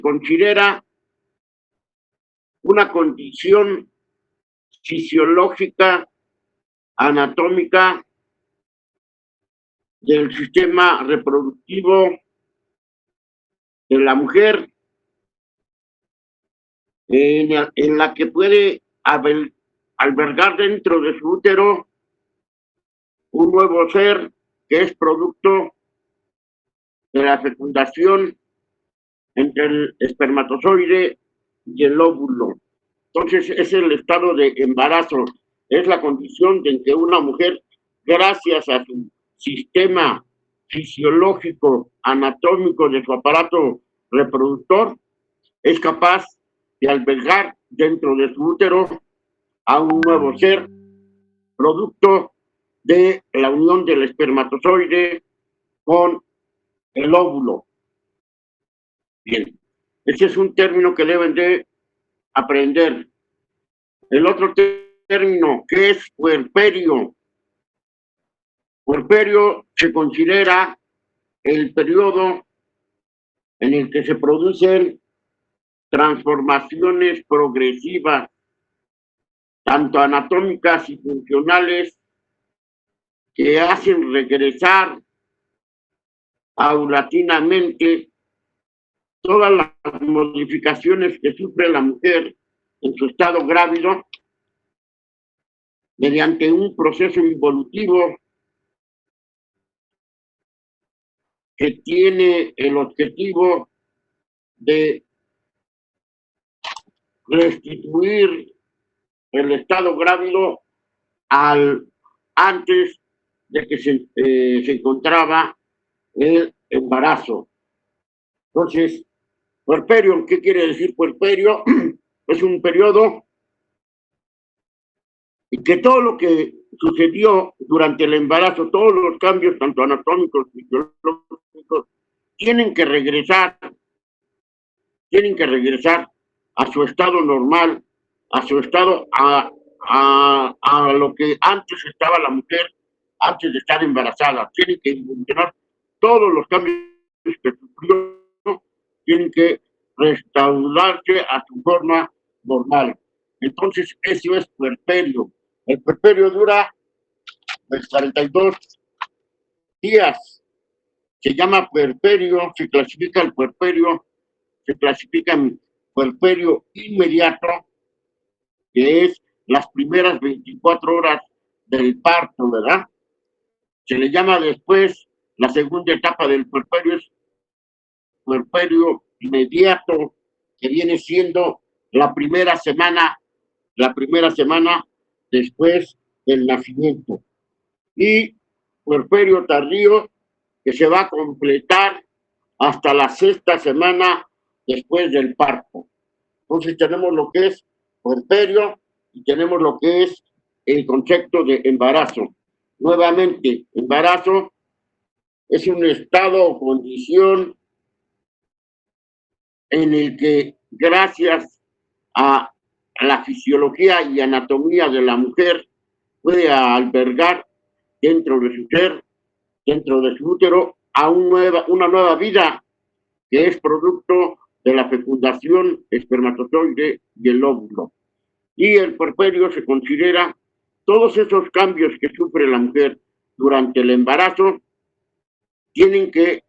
considera una condición fisiológica, anatómica del sistema reproductivo de la mujer, en la que puede albergar dentro de su útero un nuevo ser que es producto de la fecundación entre el espermatozoide y el óvulo. Entonces es el estado de embarazo, es la condición en que una mujer, gracias a su sistema fisiológico, anatómico de su aparato reproductor, es capaz de albergar dentro de su útero a un nuevo ser, producto de la unión del espermatozoide con el óvulo. Bien, ese es un término que deben de aprender. El otro término, que es puerperio. Puerperio se considera el periodo en el que se producen transformaciones progresivas, tanto anatómicas y funcionales, que hacen regresar paulatinamente todas las modificaciones que sufre la mujer en su estado grávido mediante un proceso involutivo que tiene el objetivo de restituir el estado grávido al antes de que se encontraba el embarazo. Entonces, puerperio, ¿qué quiere decir puerperio? Es un periodo y que todo lo que sucedió durante el embarazo, todos los cambios, tanto anatómicos y fisiológicos, tienen que regresar a su estado normal, a su estado, a lo que antes estaba la mujer, antes de estar embarazada. Tienen que evolucionar todos los cambios que sufrió, tienen que restaurarse a su forma normal. Entonces, eso es puerperio. El puerperio dura 42 días. Se llama puerperio, se clasifica el puerperio, se clasifica en puerperio inmediato, que es las primeras 24 horas del parto, ¿verdad? Se le llama después, la segunda etapa del puerperio es puerperio inmediato, que viene siendo la primera semana después del nacimiento. Y puerperio tardío, que se va a completar hasta la 6ª semana después del parto. Entonces tenemos lo que es puerperio y tenemos lo que es el concepto de embarazo. Nuevamente, embarazo es un estado o condición en el que, gracias a la fisiología y anatomía de la mujer, puede albergar dentro de su ser, dentro de su útero, a una nueva vida que es producto de la fecundación espermatozoide y el óvulo. Y el puerperio se considera todos esos cambios que sufre la mujer durante el embarazo tienen que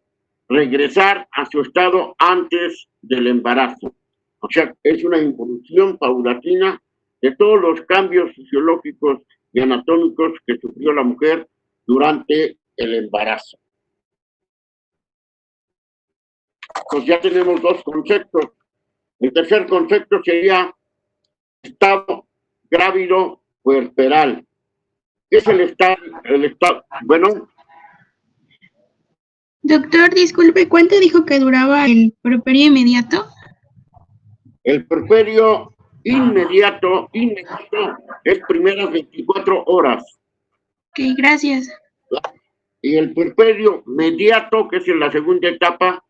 regresar a su estado antes del embarazo. O sea, es una involución paulatina de todos los cambios fisiológicos y anatómicos que sufrió la mujer durante el embarazo. Pues ya tenemos dos conceptos. El tercer concepto sería estado grávido puerperal. ¿Qué es el estado? Bueno. Doctor, disculpe, ¿cuánto dijo que duraba el puerperio inmediato? El puerperio inmediato es primeras 24 horas. Ok, gracias. Y el puerperio mediato, que es en la segunda etapa,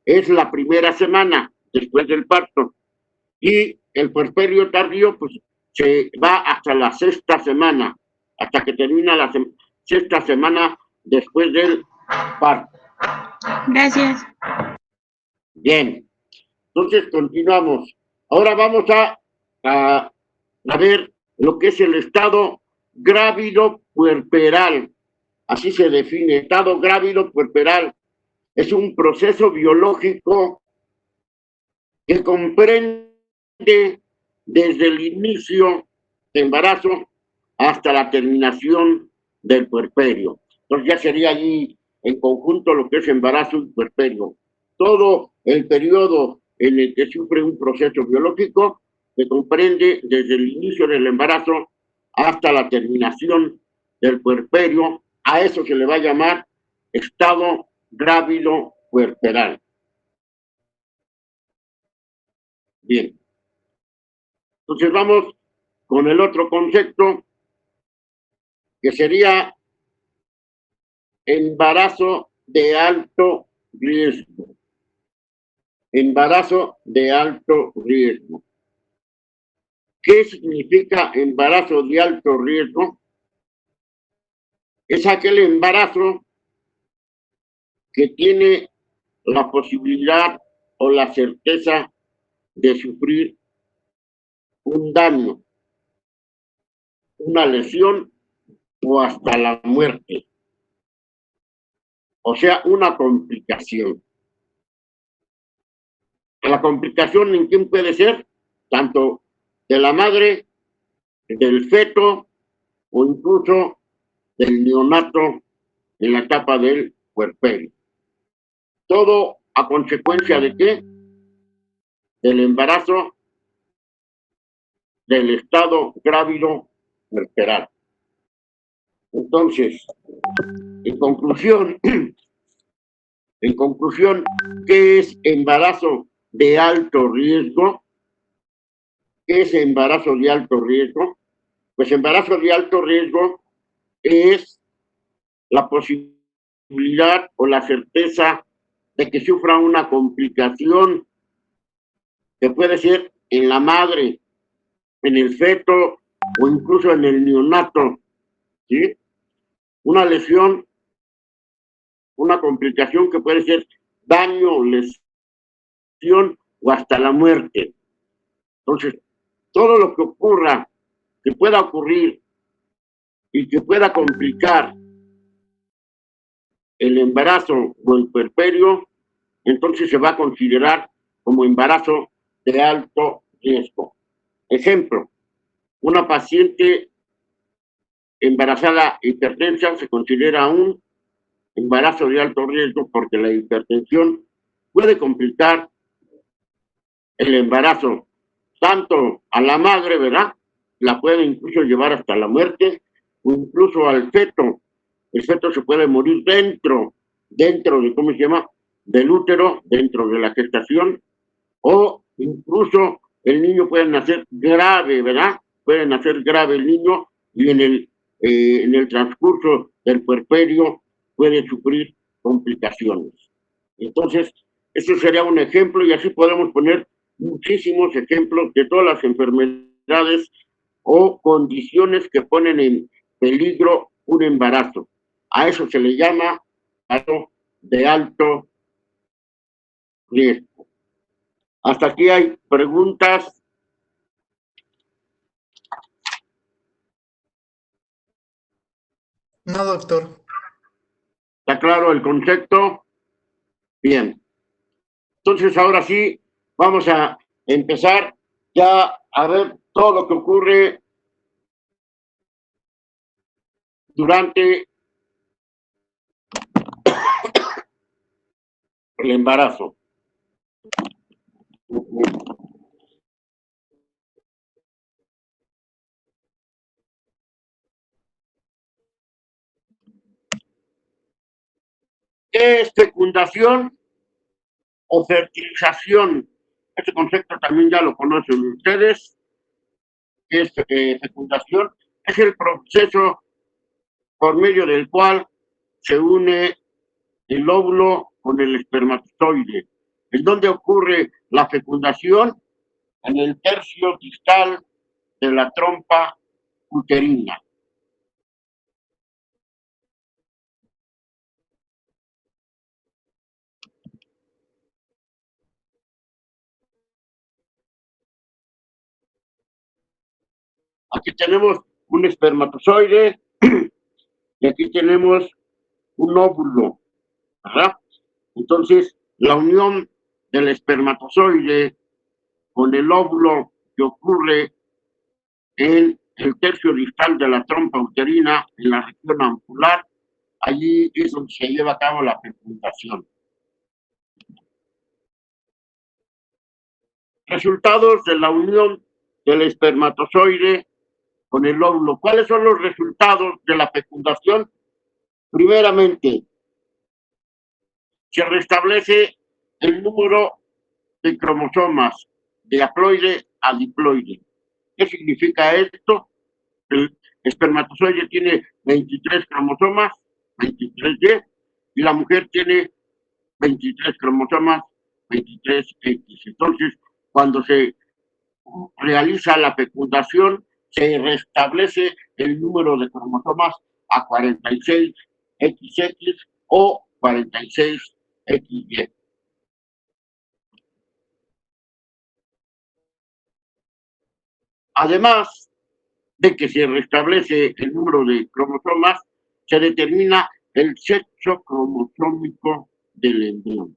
es la primera semana después del parto. Y el puerperio tardío, pues, se va hasta la 6ª semana, hasta que termina la 6ª semana después del parto. Gracias. Bien. Entonces, continuamos. Ahora vamos a ver lo que es el estado grávido puerperal. Así se define, estado grávido puerperal. Es un proceso biológico que comprende desde el inicio del embarazo hasta la terminación del puerperio. Entonces ya sería allí en conjunto lo que es embarazo y puerperio. Todo el periodo en el que sufre un proceso biológico que comprende desde el inicio del embarazo hasta la terminación del puerperio. A eso se le va a llamar estado grávido puerperal. Bien, entonces vamos con el otro concepto que sería embarazo de alto riesgo. Embarazo de alto riesgo. ¿Qué significa embarazo de alto riesgo? Es aquel embarazo que tiene la posibilidad o la certeza de sufrir un daño, una lesión o hasta la muerte. O sea, una complicación. La complicación en quién puede ser, tanto de la madre, del feto o incluso del neonato en la etapa del puerperio. Todo a consecuencia de qué? Del embarazo del estado grávido puerperal. Entonces, en conclusión, ¿qué es embarazo de alto riesgo? ¿Qué es embarazo de alto riesgo? Pues embarazo de alto riesgo es la posibilidad o la certeza de que sufra una complicación que puede ser en la madre, en el feto o incluso en el neonato, ¿sí? Una lesión, una complicación que puede ser daño, lesión o hasta la muerte. Entonces, todo lo que ocurra, que pueda ocurrir y que pueda complicar el embarazo o el puerperio, entonces se va a considerar como embarazo de alto riesgo. Ejemplo, una paciente embarazada hipertensa se considera un embarazo de alto riesgo porque la hipertensión puede complicar el embarazo tanto a la madre, ¿verdad? La puede incluso llevar hasta la muerte o incluso al feto. El feto se puede morir dentro de, ¿cómo se llama? Del útero, dentro de la gestación, o incluso el niño puede nacer grave, ¿verdad? Puede nacer grave el niño y en el transcurso del puerperio puede sufrir complicaciones. Entonces, eso sería un ejemplo y así podemos poner muchísimos ejemplos de todas las enfermedades o condiciones que ponen en peligro un embarazo. A eso se le llama embarazo de alto riesgo. Hasta aquí hay preguntas. No, doctor. ¿Está claro el concepto? Bien. Entonces, ahora sí, vamos a empezar ya a ver todo lo que ocurre durante el embarazo. ¿Qué es fecundación o fertilización? Este concepto también ya lo conocen ustedes. ¿Qué es fecundación? Es el proceso por medio del cual se une el óvulo con el espermatozoide. ¿En dónde ocurre la fecundación? En el tercio distal de la trompa uterina. Aquí tenemos un espermatozoide y aquí tenemos un óvulo, ¿verdad? Entonces, la unión del espermatozoide con el óvulo que ocurre en el tercio distal de la trompa uterina, en la región ampular, allí es donde se lleva a cabo la fecundación. Resultados de la unión del espermatozoide con el óvulo. ¿Cuáles son los resultados de la fecundación? Primeramente, se restablece el número de cromosomas de haploide a diploide. ¿Qué significa esto? El espermatozoide tiene 23 cromosomas, 23Y, y la mujer tiene 23 cromosomas, 23X. Entonces, cuando se realiza la fecundación, se restablece el número de cromosomas a 46XX o 46XY. Además de que se restablece el número de cromosomas, se determina el sexo cromosómico del embrión,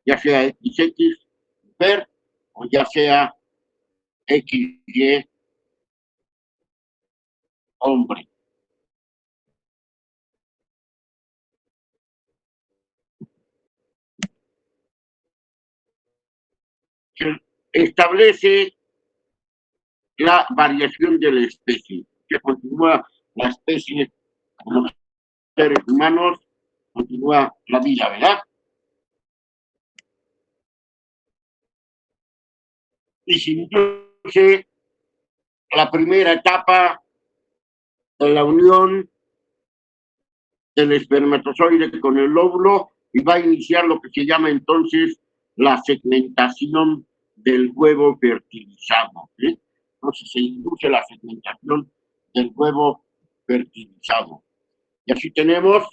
ya sea XX mujer o ya sea XY hombre. Se establece la variación de la especie, que continúa la especie con los seres humanos, continúa la vida, ¿verdad? Y se induce la primera etapa de la unión del espermatozoide con el óvulo y va a iniciar lo que se llama entonces la segmentación del huevo fertilizado. ¿Sí? Entonces se induce la segmentación del huevo fertilizado. Y así tenemos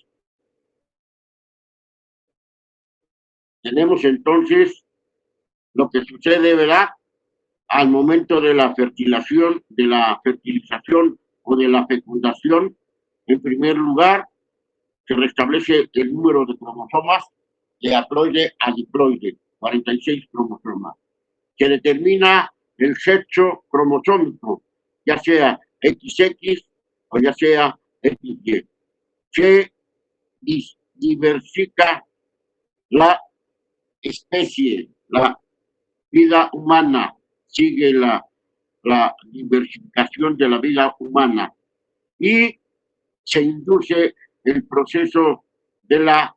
entonces lo que sucede, ¿verdad? Al momento de la fertilización o de la fecundación, en primer lugar, se restablece el número de cromosomas de haploide a diploide, 46 cromosomas. Se determina el sexo cromosómico, ya sea XX o ya sea XY. Se diversifica la especie, la vida humana, sigue la diversificación de la vida humana y se induce el proceso de la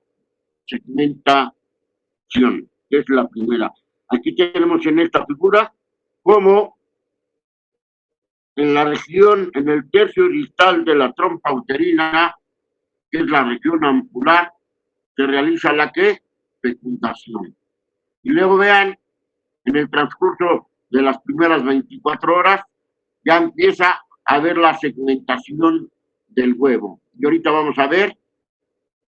segmentación, que es la primera. Aquí tenemos en esta figura cómo en la región, en el tercio distal de la trompa uterina, que es la región ampular, se realiza la que fecundación. Y luego vean, en el transcurso de las primeras 24 horas, ya empieza a ver la segmentación del huevo. Y ahorita vamos a ver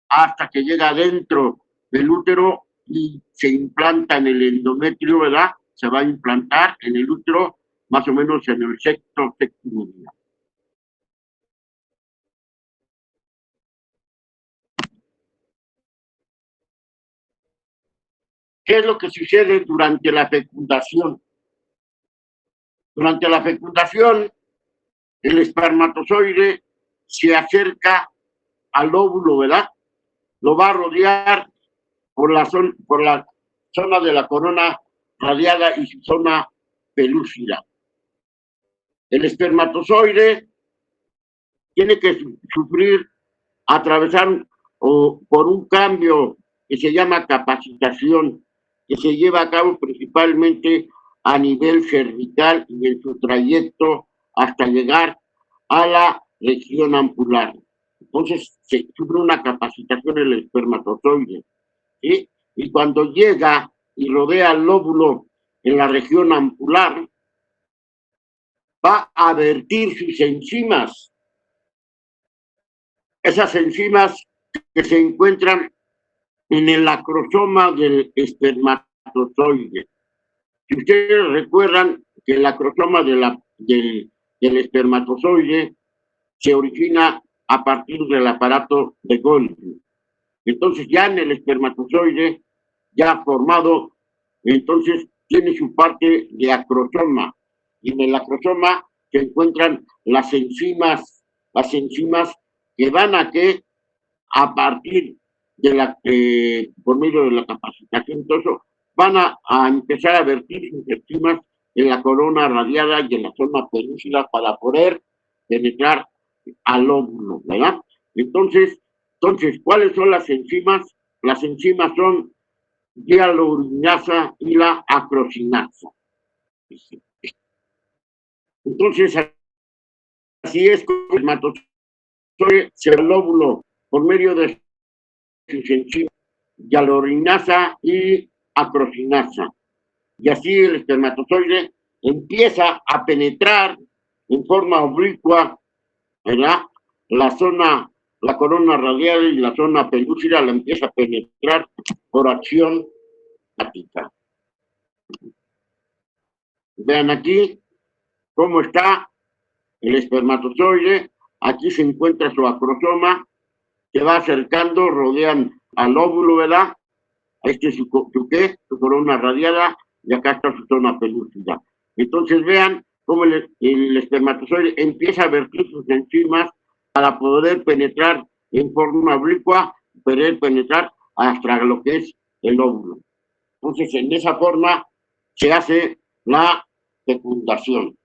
hasta que llega dentro del útero y se implanta en el endometrio, ¿verdad? Se va a implantar en el útero más o menos en el séptimo día. ¿Qué es lo que sucede durante la fecundación? Durante la fecundación, el espermatozoide se acerca al óvulo, ¿verdad? Lo va a rodear por la zona de la corona radiada y su zona pelúcida. El espermatozoide tiene que sufrir, atravesar por un cambio que se llama capacitación, que se lleva a cabo principalmente a nivel cervical y en su trayecto hasta llegar a la región ampular. Entonces se sufre una capacitación en el espermatozoide, ¿sí? Y cuando llega y rodea el óvulo en la región ampular, va a vertir sus enzimas. Esas enzimas que se encuentran en el acrosoma del espermatozoide. Si ustedes recuerdan que el acrosoma del del espermatozoide se origina a partir del aparato de Golgi. Entonces ya en el espermatozoide, ya formado, entonces tiene su parte de acrosoma. Y en el acrosoma se encuentran las enzimas que van a que, a partir de por medio de la capacitación, entonces van a empezar a vertir sus enzimas en la corona radiada y en la zona pelúcida para poder penetrar al óvulo, ¿verdad? Entonces, ¿cuáles son las enzimas? Las enzimas son hialuronasa y la acrocinasa. Entonces, así es como el espermatozoide se ve el óvulo por medio de sus enzimas hialuronasa y acrocinasa. Y así el espermatozoide empieza a penetrar en forma oblicua, ¿verdad? La corona radial y la zona pelúcida la empieza a penetrar por acción estática. Vean aquí cómo está el espermatozoide. Aquí se encuentra su acrosoma, se va acercando, rodean al óvulo, ¿verdad? Este es su corona radiada, y acá está su zona pelúcida. Entonces vean cómo el espermatozoide empieza a vertir sus enzimas para poder penetrar en forma oblicua, poder penetrar hasta lo que es el óvulo. Entonces, en esa forma se hace la fecundación.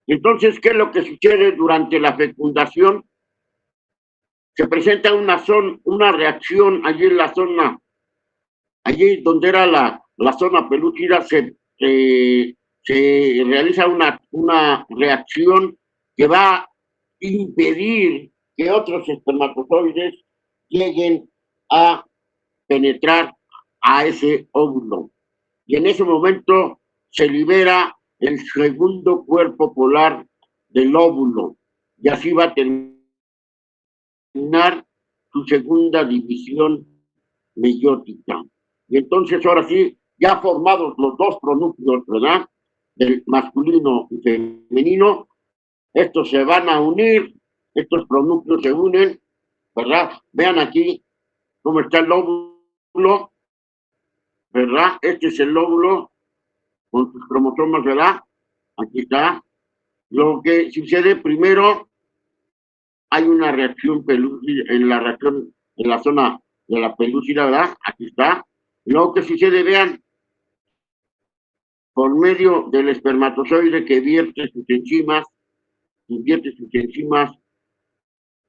Entonces, ¿qué es lo que sucede durante la fecundación? Se presenta una reacción allí en la zona, allí donde era la zona pelúcida, se realiza una reacción que va a impedir que otros espermatozoides lleguen a penetrar a ese óvulo. Y en ese momento se libera el segundo cuerpo polar del óvulo, y así va a terminar su segunda división meiótica. Y entonces ahora sí, ya formados los dos pronúcleos, ¿verdad? Del masculino y femenino, estos se van a unir, estos pronúcleos se unen, ¿verdad? Vean aquí cómo está el óvulo, ¿verdad? Este es el óvulo con sus cromosomas, ¿verdad? Aquí está. Lo que sucede primero, hay una reacción pelúcida en la zona de la pelúcida, ¿verdad? Aquí está. Lo que sucede, vean, por medio del espermatozoide que vierte sus enzimas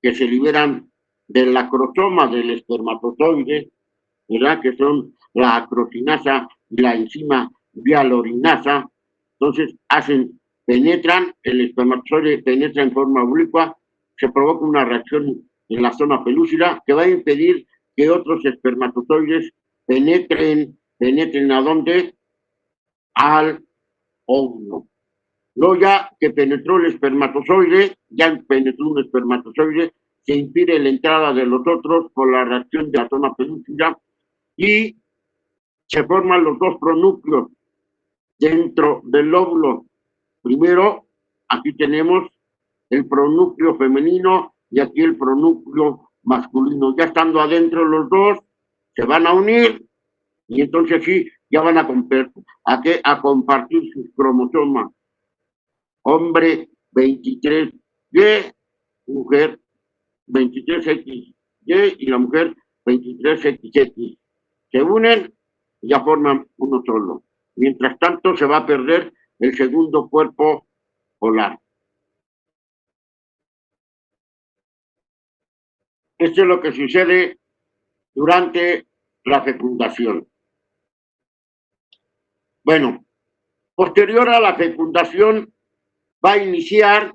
que se liberan del acrosoma del espermatozoide, ¿verdad? Que son la acrocinasa y la enzima hialuronasa. Entonces penetran, el espermatozoide penetra en forma oblicua, se provoca una reacción en la zona pelúcida que va a impedir que otros espermatozoides penetren ¿a dónde? Al óvulo. Luego ya que penetró un espermatozoide, se impide la entrada de los otros por la reacción de la zona pelúcida y se forman los dos pronúcleos dentro del óvulo. Primero, aquí tenemos el pronúcleo femenino y aquí el pronúcleo masculino. Ya estando adentro los dos, se van a unir y entonces sí, ya van a compartir sus cromosomas. Hombre 23Y, mujer 23XY y la mujer 23XX. Se unen y ya forman uno solo. Mientras tanto, se va a perder el segundo cuerpo polar. Esto es lo que sucede durante la fecundación. Bueno, posterior a la fecundación va a iniciar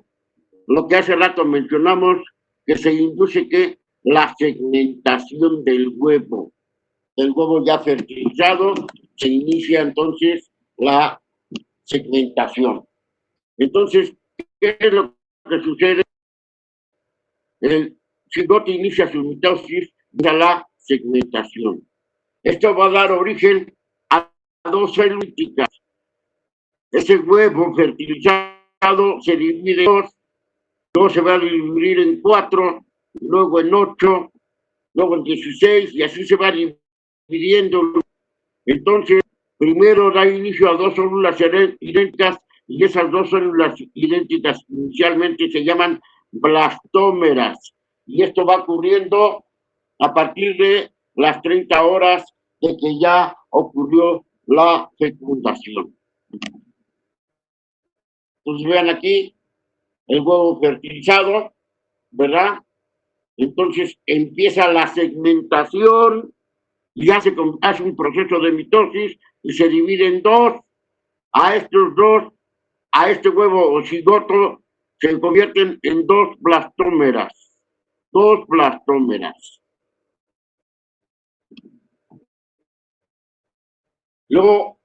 lo que hace rato mencionamos, que se induce que la segmentación del huevo. El huevo ya fertilizado, se inicia entonces la segmentación. Entonces, ¿qué es lo que sucede? El cigoto inicia su mitosis a la segmentación. Esto va a dar origen a dos células. Ese huevo fertilizado se divide en dos, luego se va a dividir en 4, luego en 8, luego en 16, y así se va dividiendo. Entonces, primero da inicio a dos células idénticas, y esas dos células idénticas inicialmente se llaman blastómeras. Y esto va ocurriendo a partir de las 30 horas de que ya ocurrió la fecundación. Entonces vean aquí el huevo fertilizado, ¿verdad? Entonces empieza la segmentación y hace un proceso de mitosis y se divide en dos. A estos dos, a este huevo o cigoto, se convierten en dos blastómeras. Dos blastómeras. Luego,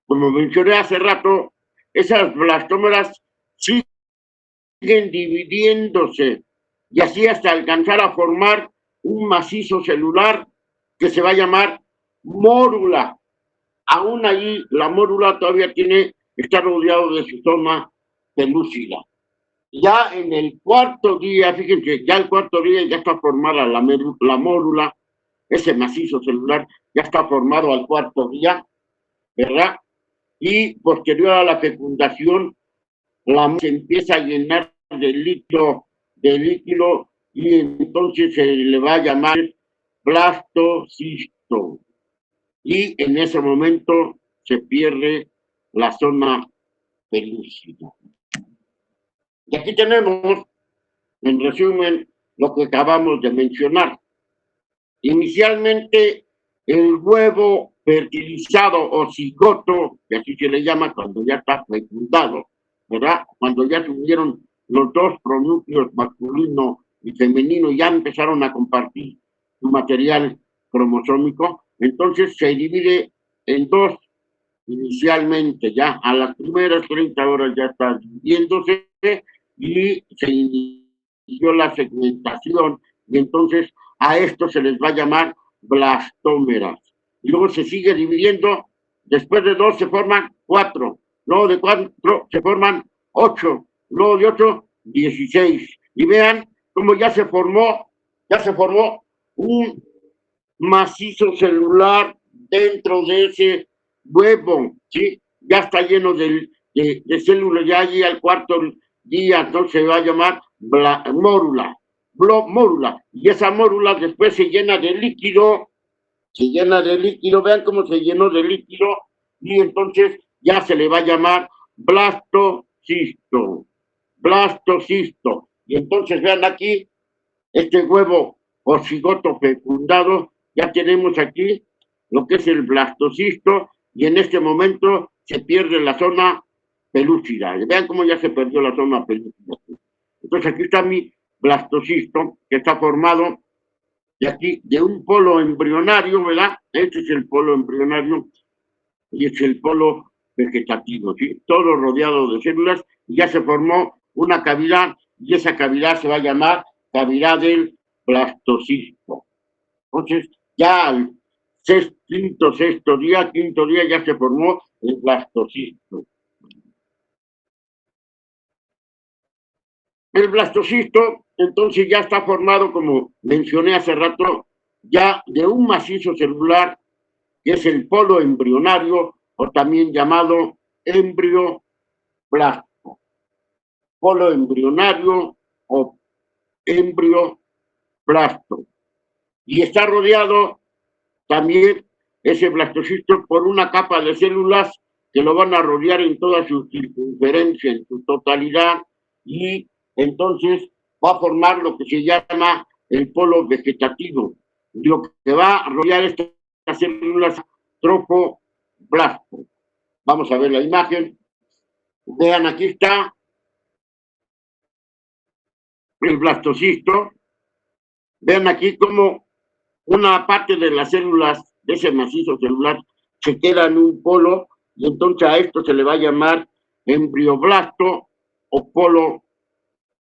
como mencioné hace rato, esas blastómeras siguen dividiéndose y así hasta alcanzar a formar un macizo celular que se va a llamar mórula. Aún ahí la mórula todavía está rodeado de su zona pelúcida. Ya en el cuarto día, fíjense, ya el cuarto día ya está formada la mórula, ese macizo celular ya está formado al cuarto día, ¿verdad? Y posterior a la fecundación, se empieza a llenar de líquido, y entonces se le va a llamar blastocisto. Y en ese momento se pierde la zona pelúcida. Y aquí tenemos, en resumen, lo que acabamos de mencionar. Inicialmente, el huevo fertilizado o cigoto, que así se le llama cuando ya está fecundado, ¿verdad? Cuando ya tuvieron los dos pronúcleos masculino y femenino, ya empezaron a compartir su material cromosómico, entonces se divide en dos inicialmente, ya a las primeras 30 horas ya está dividiéndose y se inició la segmentación, y entonces a esto se les va a llamar blastómeras. Y luego se sigue dividiendo, después de 2 se forman 4, luego de 4 se forman 8, luego de 8, 16. Y vean cómo ya se formó un macizo celular dentro de ese huevo, ¿sí? Ya está lleno de células, ya allí al cuarto día, entonces se va a llamar mórula, y esa mórula después se llena de líquido, vean cómo se llenó de líquido, y entonces ya se le va a llamar blastocisto, y entonces vean aquí, este huevo o cigoto fecundado, ya tenemos aquí lo que es el blastocisto, y en este momento se pierde la zona pelúcida. Vean cómo ya se perdió la zona pelúcida. Entonces aquí está mi blastocisto, que está formado de aquí, de un polo embrionario, ¿verdad? Este es el polo embrionario y es el polo vegetativo, ¿sí? Todo rodeado de células, y ya se formó una cavidad, y esa cavidad se va a llamar cavidad del blastocisto. Entonces, ya al quinto día ya se formó el blastocisto. El blastocisto, entonces, ya está formado, como mencioné hace rato, ya de un macizo celular, que es el polo embrionario, o también llamado embrioblasto. Polo embrionario o embrioblasto. Y está rodeado también ese blastocisto por una capa de células que lo van a rodear en toda su circunferencia, en su totalidad, y entonces va a formar lo que se llama el polo vegetativo. Y lo que va a rodear estas células tropoblasto. Vamos a ver la imagen. Vean, aquí está el blastocisto. Vean aquí cómo una parte de las células de ese macizo celular se queda en un polo, y entonces a esto se le va a llamar embrioblasto o polo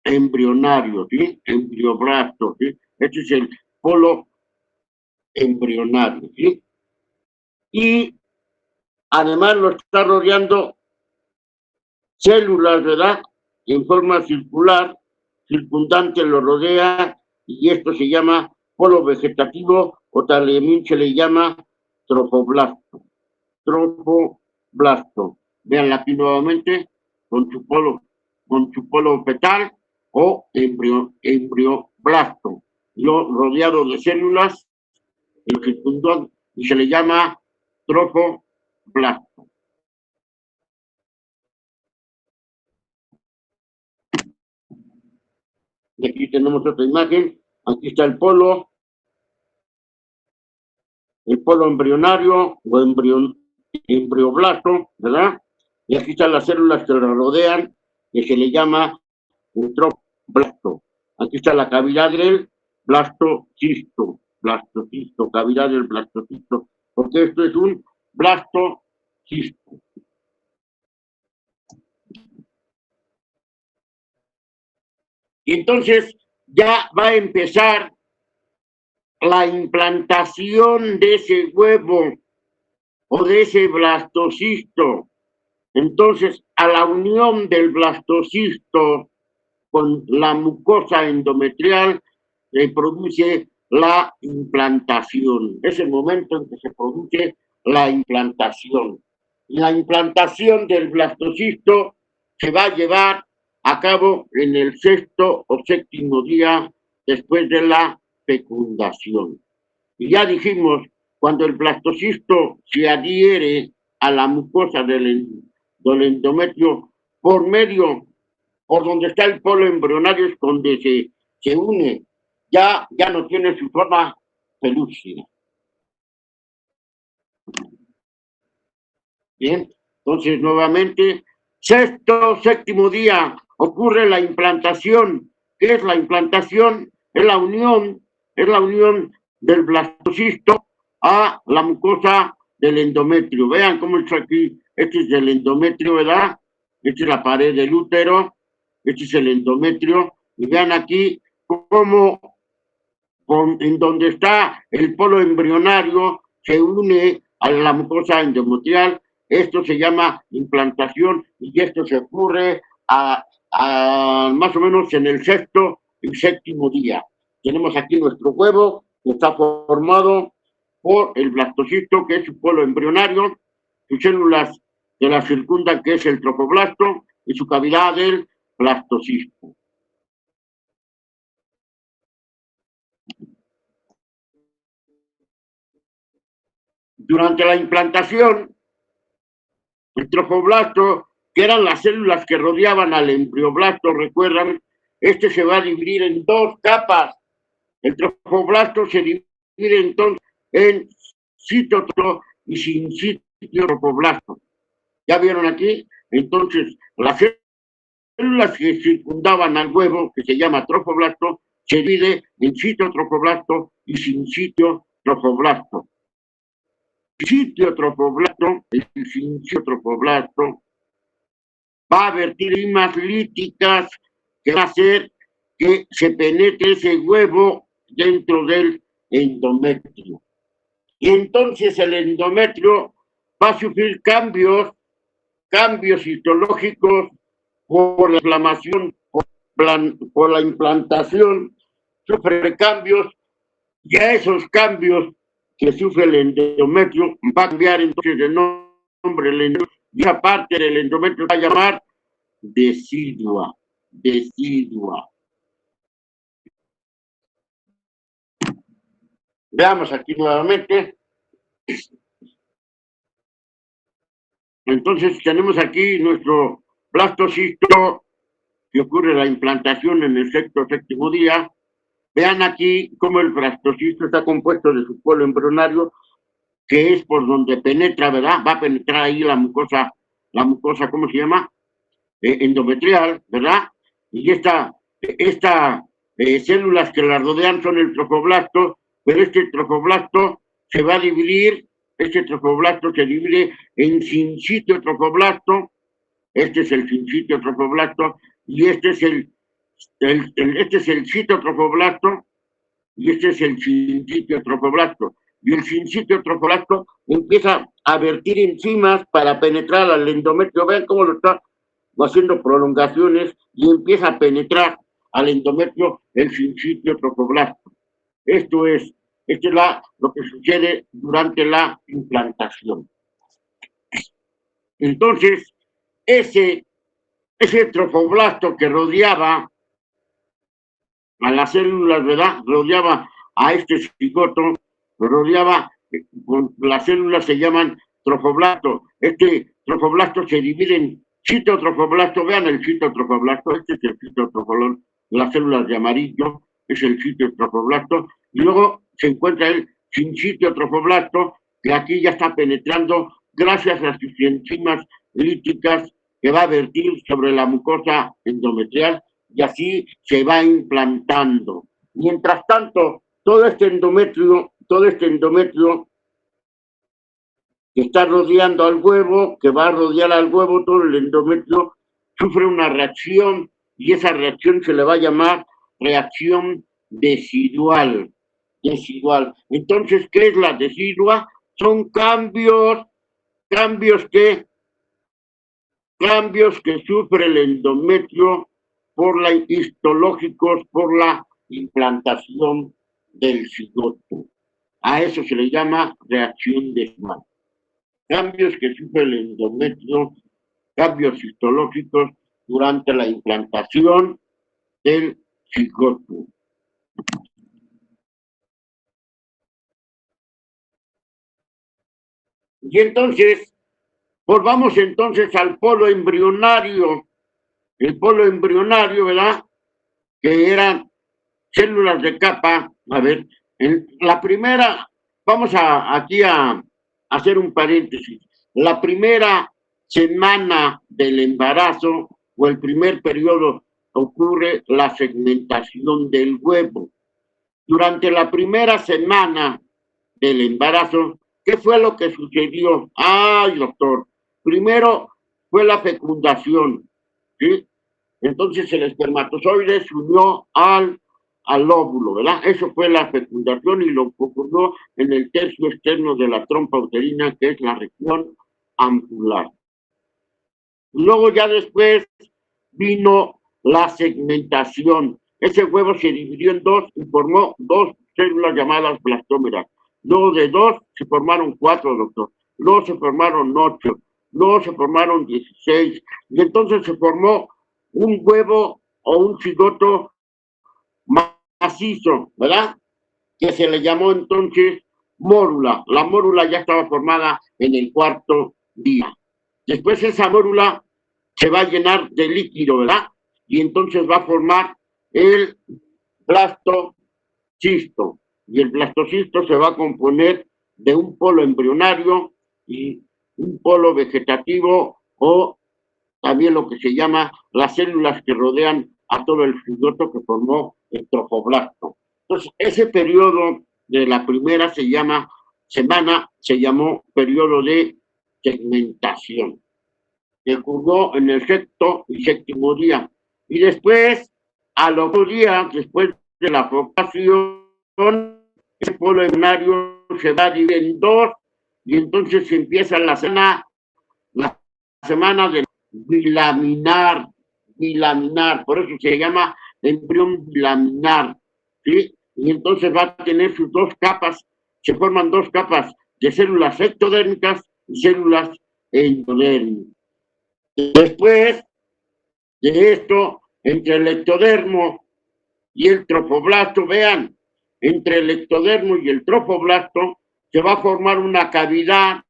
embrionario, ¿sí? Embrioblasto, ¿sí? Este es el polo embrionario, ¿sí? Y además lo está rodeando células, ¿verdad? En forma circular, circundante lo rodea, y esto se llama polo vegetativo, o también se le llama trofoblasto. Trofoblasto. Veanla aquí nuevamente, con su polo fetal o embrioblasto. Lo rodeado de células, el circundante, y se le llama trofoblasto. Y aquí tenemos otra imagen. Aquí está el polo embrionario o embrioblasto, ¿verdad? Y aquí están las células que lo rodean, que se le llama un trofoblasto. Aquí está la cavidad del blastocisto, cavidad del blastocisto, porque esto es un blastocisto. Y entonces ya va a empezar la implantación de ese huevo o de ese blastocisto. Entonces, a la unión del blastocisto con la mucosa endometrial se produce la implantación. Es el momento en que se produce la implantación. Y la implantación del blastocisto se va a llevar a cabo en el 6º o 7º día después de la fecundación. Y ya dijimos, cuando el blastocisto se adhiere a la mucosa del endometrio por donde está el polo embrionario, es donde se une, ya no tiene su forma pelúcida. Bien, entonces nuevamente, 6º, 7º día ocurre la implantación. ¿Qué es la implantación? Es la unión del blastocisto a la mucosa del endometrio. Vean cómo está aquí. Este es el endometrio, ¿verdad? Esta es la pared del útero. Este es el endometrio. Y vean aquí cómo en donde está el polo embrionario se une a la mucosa endometrial. Esto se llama implantación y esto se ocurre más o menos en el 6º y 7º día. Tenemos aquí nuestro huevo, que está formado por el blastocisto, que es su polo embrionario, sus células que la circundan, que es el trofoblasto, y su cavidad del blastocisto. Durante la implantación, el trofoblasto, que eran las células que rodeaban al embrioblasto, recuerdan, este se va a dividir en 2 capas. El trofoblasto se divide entonces en citotro y sin sitio trofoblasto. ¿Ya vieron aquí? Entonces, las células que circundaban al huevo, que se llama trofoblasto, se divide en citotrofoblasto y sin sitio trofoblasto. Sitio trofoblasto, el sin sitio trofoblasto, va a vertir enzimas líticas que va a hacer que se penetre ese huevo dentro del endometrio. Y entonces el endometrio va a sufrir cambios histológicos por la inflamación, por la implantación, sufre cambios, y a esos cambios que sufre el endometrio va a cambiar entonces el nombre del endometrio, y esa parte del endometrio va a llamar decidua. Veamos aquí nuevamente. Entonces tenemos aquí nuestro blastocisto, que ocurre la implantación en el 6º o 7º día. Vean aquí cómo el blastocisto está compuesto de su polo embrionario, que es por donde penetra, ¿verdad? Va a penetrar ahí la mucosa, ¿cómo se llama? Endometrial, ¿verdad? Y estas células que la rodean son el trofoblasto, pero este trofoblasto se va a dividir, este trofoblasto se divide en sincitio trofoblasto, este es el sincitio trofoblasto, y este es el citotrofoblasto, y este es el sincitio trofoblasto. y el sincitio trofoblasto empieza a vertir enzimas para penetrar al endometrio. Vean cómo lo está haciendo prolongaciones y empieza a penetrar al endometrio el sincitio trofoblasto. Esto es lo que sucede durante la implantación. Entonces, ese trofoblasto que rodeaba a las células, ¿verdad? Rodeaba a este cigoto, rodeaba, las células se llaman trofoblasto. Este trofoblasto se divide en citotrofoblasto, vean el citotrofoblasto, este es el citotrofoblasto, las células de amarillo, es el citotrofoblasto, y luego se encuentra el sincitiotrofoblasto, que aquí ya está penetrando gracias a sus enzimas líticas que va a vertir sobre la mucosa endometrial y así se va implantando. Mientras tanto, todo este endometrio que está rodeando al huevo, que va a rodear al huevo, todo el endometrio sufre una reacción y esa reacción se le va a llamar reacción decidual. Entonces, ¿qué es la decidua? Son cambios que sufre el endometrio histológicos por la implantación del cigoto. A eso se le llama reacción decidual. Cambios que sufre el endometrio, cambios histológicos durante la implantación del cigoto. Y entonces, volvamos entonces al polo embrionario. El polo embrionario, ¿verdad? Que eran células de capa. A ver, en la primera, vamos aquí a hacer un paréntesis. La primera semana del embarazo o el primer periodo ocurre la segmentación del huevo. Durante la primera semana del embarazo, ¿qué fue lo que sucedió? Ay, doctor, primero fue la fecundación, ¿sí? Entonces el espermatozoide se unió al óvulo, ¿verdad? Eso fue la fecundación y lo ocurrió en el tercio externo de la trompa uterina, que es la región ampular. Luego ya después vino la segmentación. Ese huevo se dividió en dos y formó dos células llamadas blastómeras. Luego de dos se formaron 4, doctor. Luego se formaron 8. Luego se formaron 16. Y entonces se formó un huevo o un cigoto macizo, ¿verdad? Que se le llamó entonces mórula. La mórula ya estaba formada en el 4º día. Después esa mórula se va a llenar de líquido, ¿verdad? Y entonces va a formar el blastocisto. Y el blastocisto se va a componer de un polo embrionario y un polo vegetativo, o también lo que se llama las células que rodean a todo el cigoto que formó el trofoblasto. Entonces, ese periodo de la primera semana se llamó periodo de segmentación, que ocurrió en el 6º y 7º día. Y después, a los 2 días, después de la flotación, el polo embrionario se va a dividir en 2 y entonces empieza la semana de bilaminar, por eso se llama embrión bilaminar, ¿sí? Y entonces va a tener sus 2 capas, se forman 2 capas de células ectodérmicas y células endodérmicas. Después de esto, entre el ectodermo y el trofoblasto, vean, entre el ectodermo y el trofoblasto se va a formar una cavidad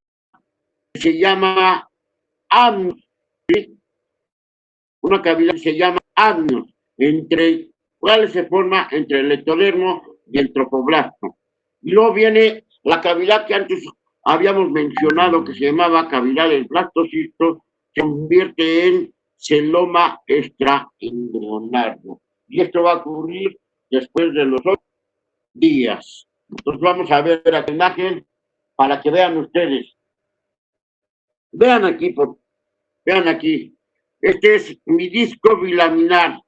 que se llama amnios, ¿sí? Una cavidad que se llama amnios, entre cuáles se forma entre el ectodermo y el trofoblasto. Y luego viene la cavidad que antes habíamos mencionado, que se llamaba cavidad del blastocisto, se convierte en celoma extraembrionario. Y esto va a ocurrir después de los 8 días. Entonces vamos a ver la imagen para que vean ustedes. Vean aquí, vean aquí. Este es mi disco bilaminar.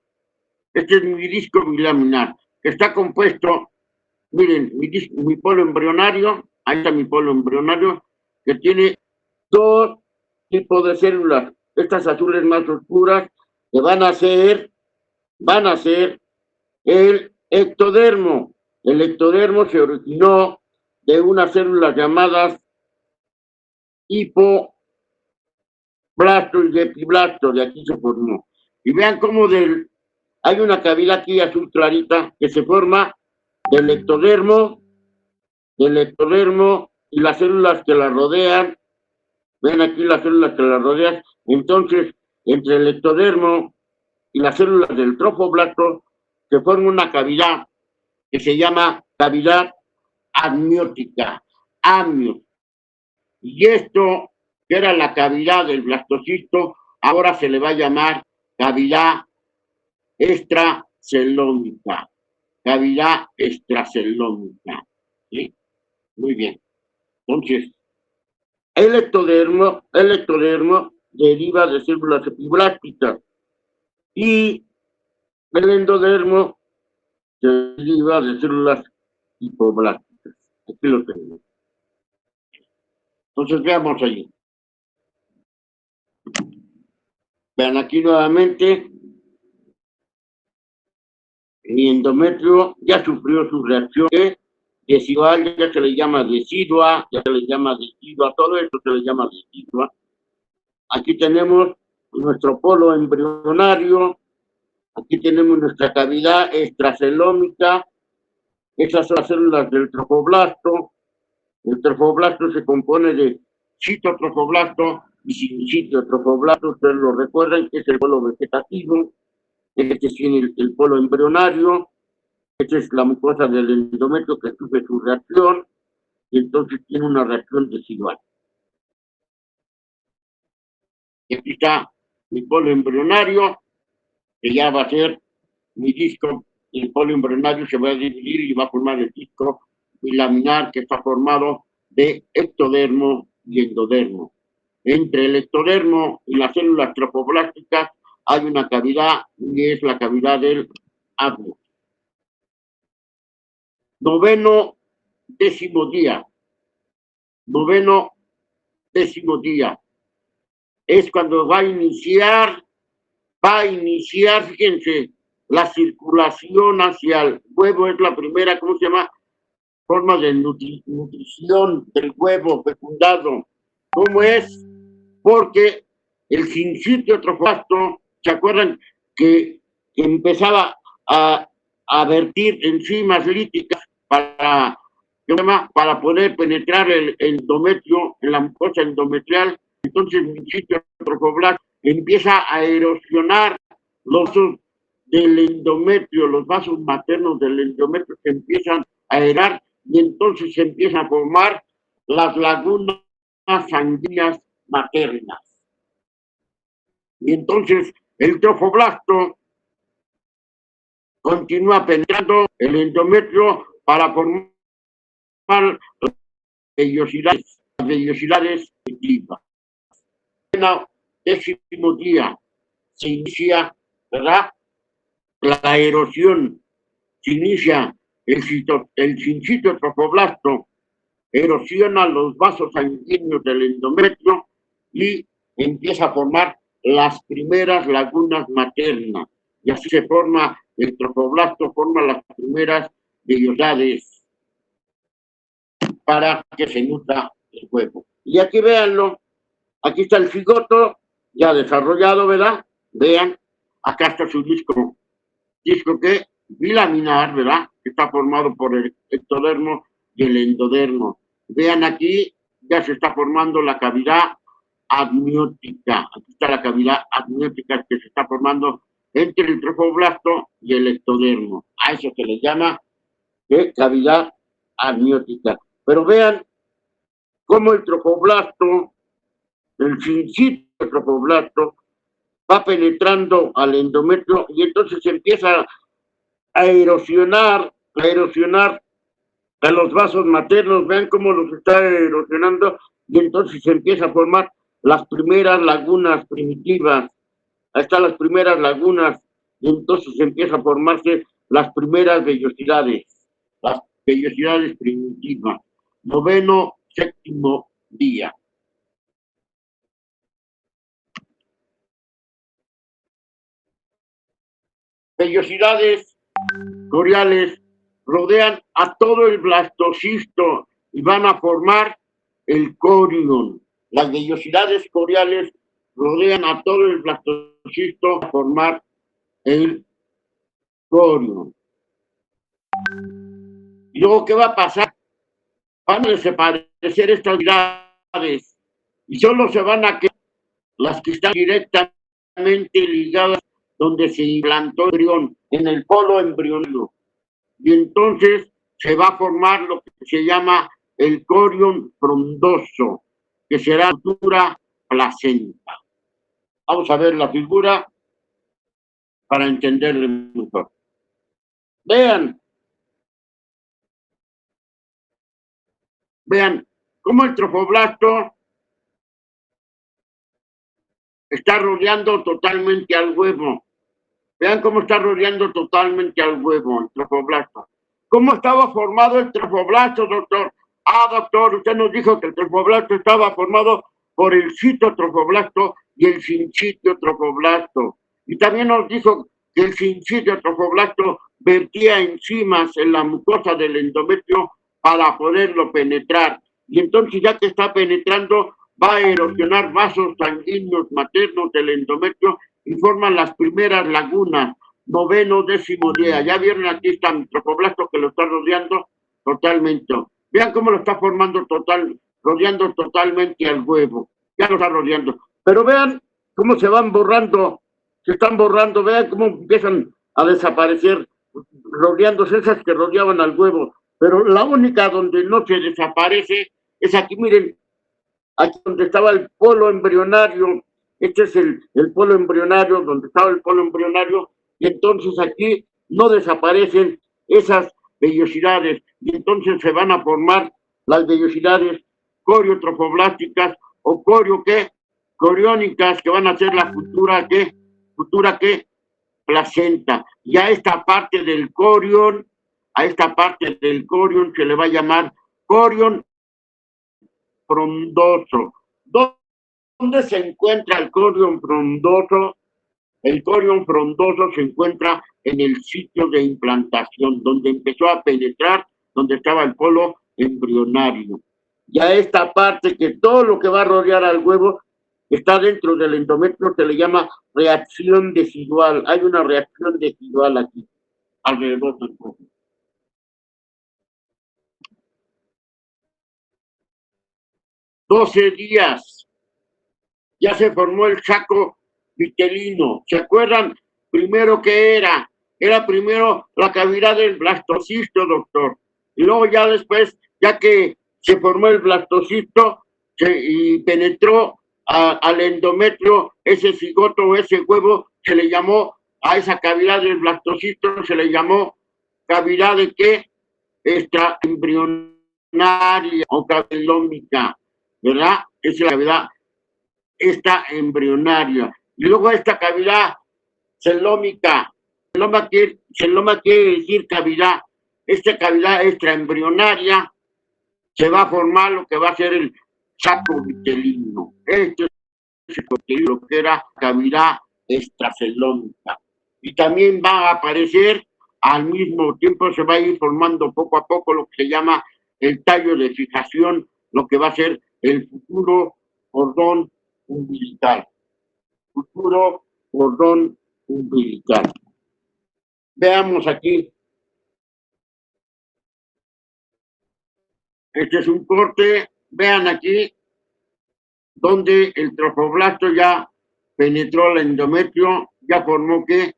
Este es mi disco bilaminar, que está compuesto, miren, mi polo embrionario, ahí está mi polo embrionario, que tiene dos tipos de células. Estas azules más oscuras que van a ser el ectodermo. El ectodermo se originó de unas células llamadas hipoblastos y epiblastos, de aquí se formó. Y vean cómo hay una cavidad aquí azul clarita que se forma del ectodermo y las células que la rodean. Ven aquí las células que la rodean. Entonces, entre el ectodermo y las células del trofoblasto se forma una cavidad que se llama cavidad amniótica. Amnios. Y esto, que era la cavidad del blastocisto, ahora se le va a llamar cavidad extracelómica. Cavidad extracelómica. ¿Sí? Muy bien. Entonces, el ectodermo deriva de células epiblásticas y el endodermo deriva de células hipoblásticas. Aquí lo tenemos. Entonces veamos allí. Vean aquí nuevamente, mi endometrio ya sufrió su reacción residual, ya se le llama decidua, todo esto se le llama decidua. Aquí tenemos nuestro polo embrionario, aquí tenemos nuestra cavidad extracelómica, esas son las células del trofoblasto. El trofoblasto se compone de citotrofoblasto y sincitotrofoblasto, ustedes lo recuerdan, que es el polo vegetativo. Este tiene el polo embrionario, esta es la mucosa del endometrio que sufre su reacción, y entonces tiene una reacción residual. Y aquí está mi polo embrionario, que ya va a ser mi disco. El polo embrionario se va a dividir y va a formar el disco bilaminar, que está formado de ectodermo y endodermo. Entre el ectodermo y las células trofoblásticas hay una cavidad, y es la cavidad del adeno. Noveno décimo día. Es cuando va a iniciar, fíjense, la circulación hacia el huevo. Es la primera, ¿cómo se llama? Forma de nutrición del huevo fecundado. ¿Cómo es? Porque el sincitio trofoblasto, ¿se acuerdan que empezaba a vertir enzimas líticas para poder penetrar el endometrio, en la mucosa endometrial? Entonces el sincitio trofoblasto empieza a erosionar los vasos del endometrio, los vasos maternos del endometrio se empiezan a aerar, y entonces se empiezan a formar las lagunas sanguíneas maternas. Y entonces el trofoblasto continúa penetrando el endometrio para formar vellosidades primitivas. En el décimo día se inicia, ¿verdad?, la erosión. Se inicia el sincitio trofoblasto, erosiona los vasos sanguíneos del endometrio y empieza a formar las primeras lagunas maternas. Y así se forma, el trofoblasto forma las primeras vellosidades para que se nutra el huevo. Y aquí véanlo, aquí está el cigoto ya desarrollado, ¿verdad? Vean, acá está su disco que bilaminar, ¿verdad? Que está formado por el ectodermo y el endodermo. Vean aquí, ya se está formando la cavidad amniótica. Aquí está la cavidad amniótica que se está formando entre el trofoblasto y el ectodermo. A eso se le llama cavidad amniótica. Pero vean cómo el trofoblasto, el sincitio trofoblasto, va penetrando al endometrio y entonces se empieza a erosionar a los vasos maternos. Vean cómo los está erosionando, y entonces se empieza a formar las primeras lagunas primitivas. Ahí están las primeras lagunas, y entonces empieza a formarse las primeras vellosidades primitivas. noveno, séptimo día. Vellosidades coriales rodean a todo el blastocisto y van a formar el corion. Las vellosidades coriales rodean a todo el blastocisto a formar el corion. Y luego, ¿qué va a pasar? Van a desaparecer estas vellosidades y solo se van a quedar las que están directamente ligadas donde se implantó el embrión, en el polo embrionario. Y entonces se va a formar lo que se llama el corion frondoso, que será la futura placenta. Vamos a ver la figura para entenderle mejor. Vean cómo el trofoblasto está rodeando totalmente al huevo. Vean cómo está rodeando totalmente al huevo el trofoblasto. ¿Cómo estaba formado el trofoblasto, doctor? Ah, doctor, usted nos dijo que el trofoblasto estaba formado por el citotrofoblasto y el sincitiotrofoblasto. Y también nos dijo que el sincitiotrofoblasto vertía enzimas en la mucosa del endometrio para poderlo penetrar. Y entonces, ya que está penetrando, va a erosionar vasos sanguíneos maternos del endometrio y forman las primeras lagunas, noveno, décimo día. Ya vieron, aquí está el trofoblasto que lo está rodeando totalmente. Vean cómo lo está formando rodeando totalmente al huevo. Ya lo está rodeando. Pero vean cómo se van borrando, se están borrando, vean cómo empiezan a desaparecer, rodeándose esas que rodeaban al huevo. Pero la única donde no se desaparece es aquí, miren, aquí donde estaba el polo embrionario. Este es el polo embrionario, donde estaba el polo embrionario, y entonces aquí no desaparecen esas vellosidades, y entonces se van a formar las vellosidades coriotrofoblásticas o coriónicas, que van a ser la futura placenta. Y a esta parte del corion se le va a llamar corion frondoso. ¿Dónde se encuentra el corion frondoso? El corion frondoso se encuentra en el sitio de implantación, donde empezó a penetrar, donde estaba el polo embrionario. Y a esta parte, que todo lo que va a rodear al huevo está dentro del endometrio, se le llama reacción decidual. Hay una reacción decidual aquí, alrededor del huevo. $12 días. Ya se formó el saco vitelino. ¿Se acuerdan? Primero, ¿qué era? Era primero la cavidad del blastocisto, doctor. Y luego ya después, ya que se formó el blastocisto y penetró al endometrio, ese cigoto o ese huevo, se le llamó a esa cavidad del blastocisto, se le llamó cavidad de qué? Extraembrionaria o cavilómica, ¿verdad? Esa es la cavidad embrionaria. Y luego esta cavidad celómica, celoma quiere decir cavidad. Esta cavidad extraembrionaria se va a formar lo que va a ser el saco vitelino. Este es lo que era cavidad extracelómica. Y también va a aparecer, al mismo tiempo se va a ir formando poco a poco lo que se llama el tallo de fijación, lo que va a ser el futuro cordón umbilical. Futuro cordón umbilical. Veamos aquí. Este es un corte. Vean aquí donde el trofoblasto ya penetró el endometrio, ya formó que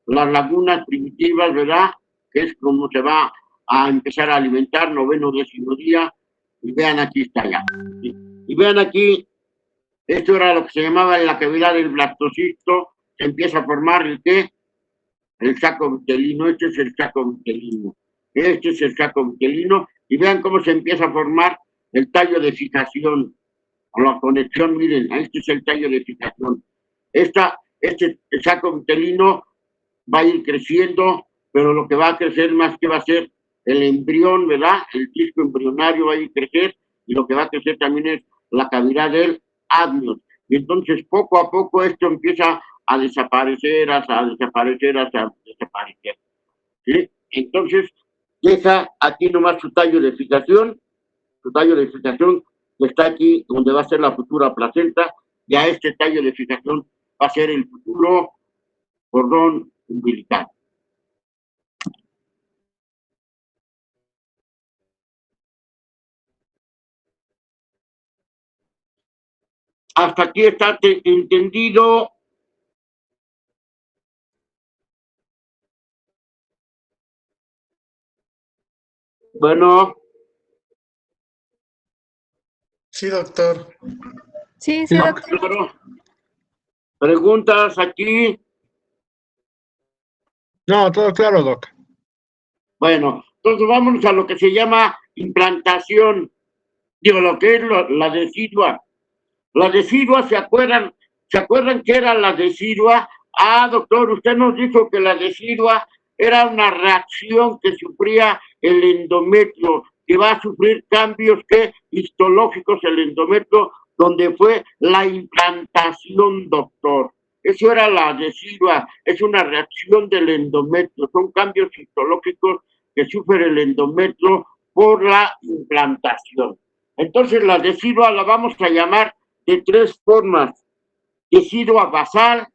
las lagunas primitivas, ¿verdad? Que es como se va a empezar a alimentar, noveno, décimo día. Y vean, aquí está ya. Y vean aquí, esto era lo que se llamaba la cavidad del blastocisto. Se empieza a formar el ¿qué? El saco vitelino. Este es el saco vitelino. Este es el saco vitelino. Y vean cómo se empieza a formar el tallo de fijación. O la conexión, miren, este es el tallo de fijación. Este saco vitelino va a ir creciendo, pero lo que va a crecer más que va a ser el embrión, ¿verdad? El disco embrionario va a ir a crecer y lo que va a crecer también es la cavidad del amnion. Y entonces poco a poco esto empieza a desaparecer, hasta desaparecer, hasta desaparecer. ¿Sí? Entonces deja aquí nomás su tallo de fijación que está aquí donde va a ser la futura placenta, y a este tallo de fijación va a ser el futuro cordón umbilical. Hasta aquí está entendido. Bueno. Sí, doctor. Sí, sí, doctor. Claro. ¿Preguntas aquí? No, todo claro, doc. Bueno, entonces vámonos a lo que se llama implantación. Digo, lo que es la decidua. La decidua, ¿se acuerdan que era la decidua? Ah, doctor, usted nos dijo que la decidua era una reacción que sufría el endometrio, que va a sufrir cambios histológicos el endometrio, donde fue la implantación, doctor. Eso era la decidua, es una reacción del endometrio, son cambios histológicos que sufre el endometrio por la implantación. Entonces la decidua la vamos a llamar de tres formas: decidua basal,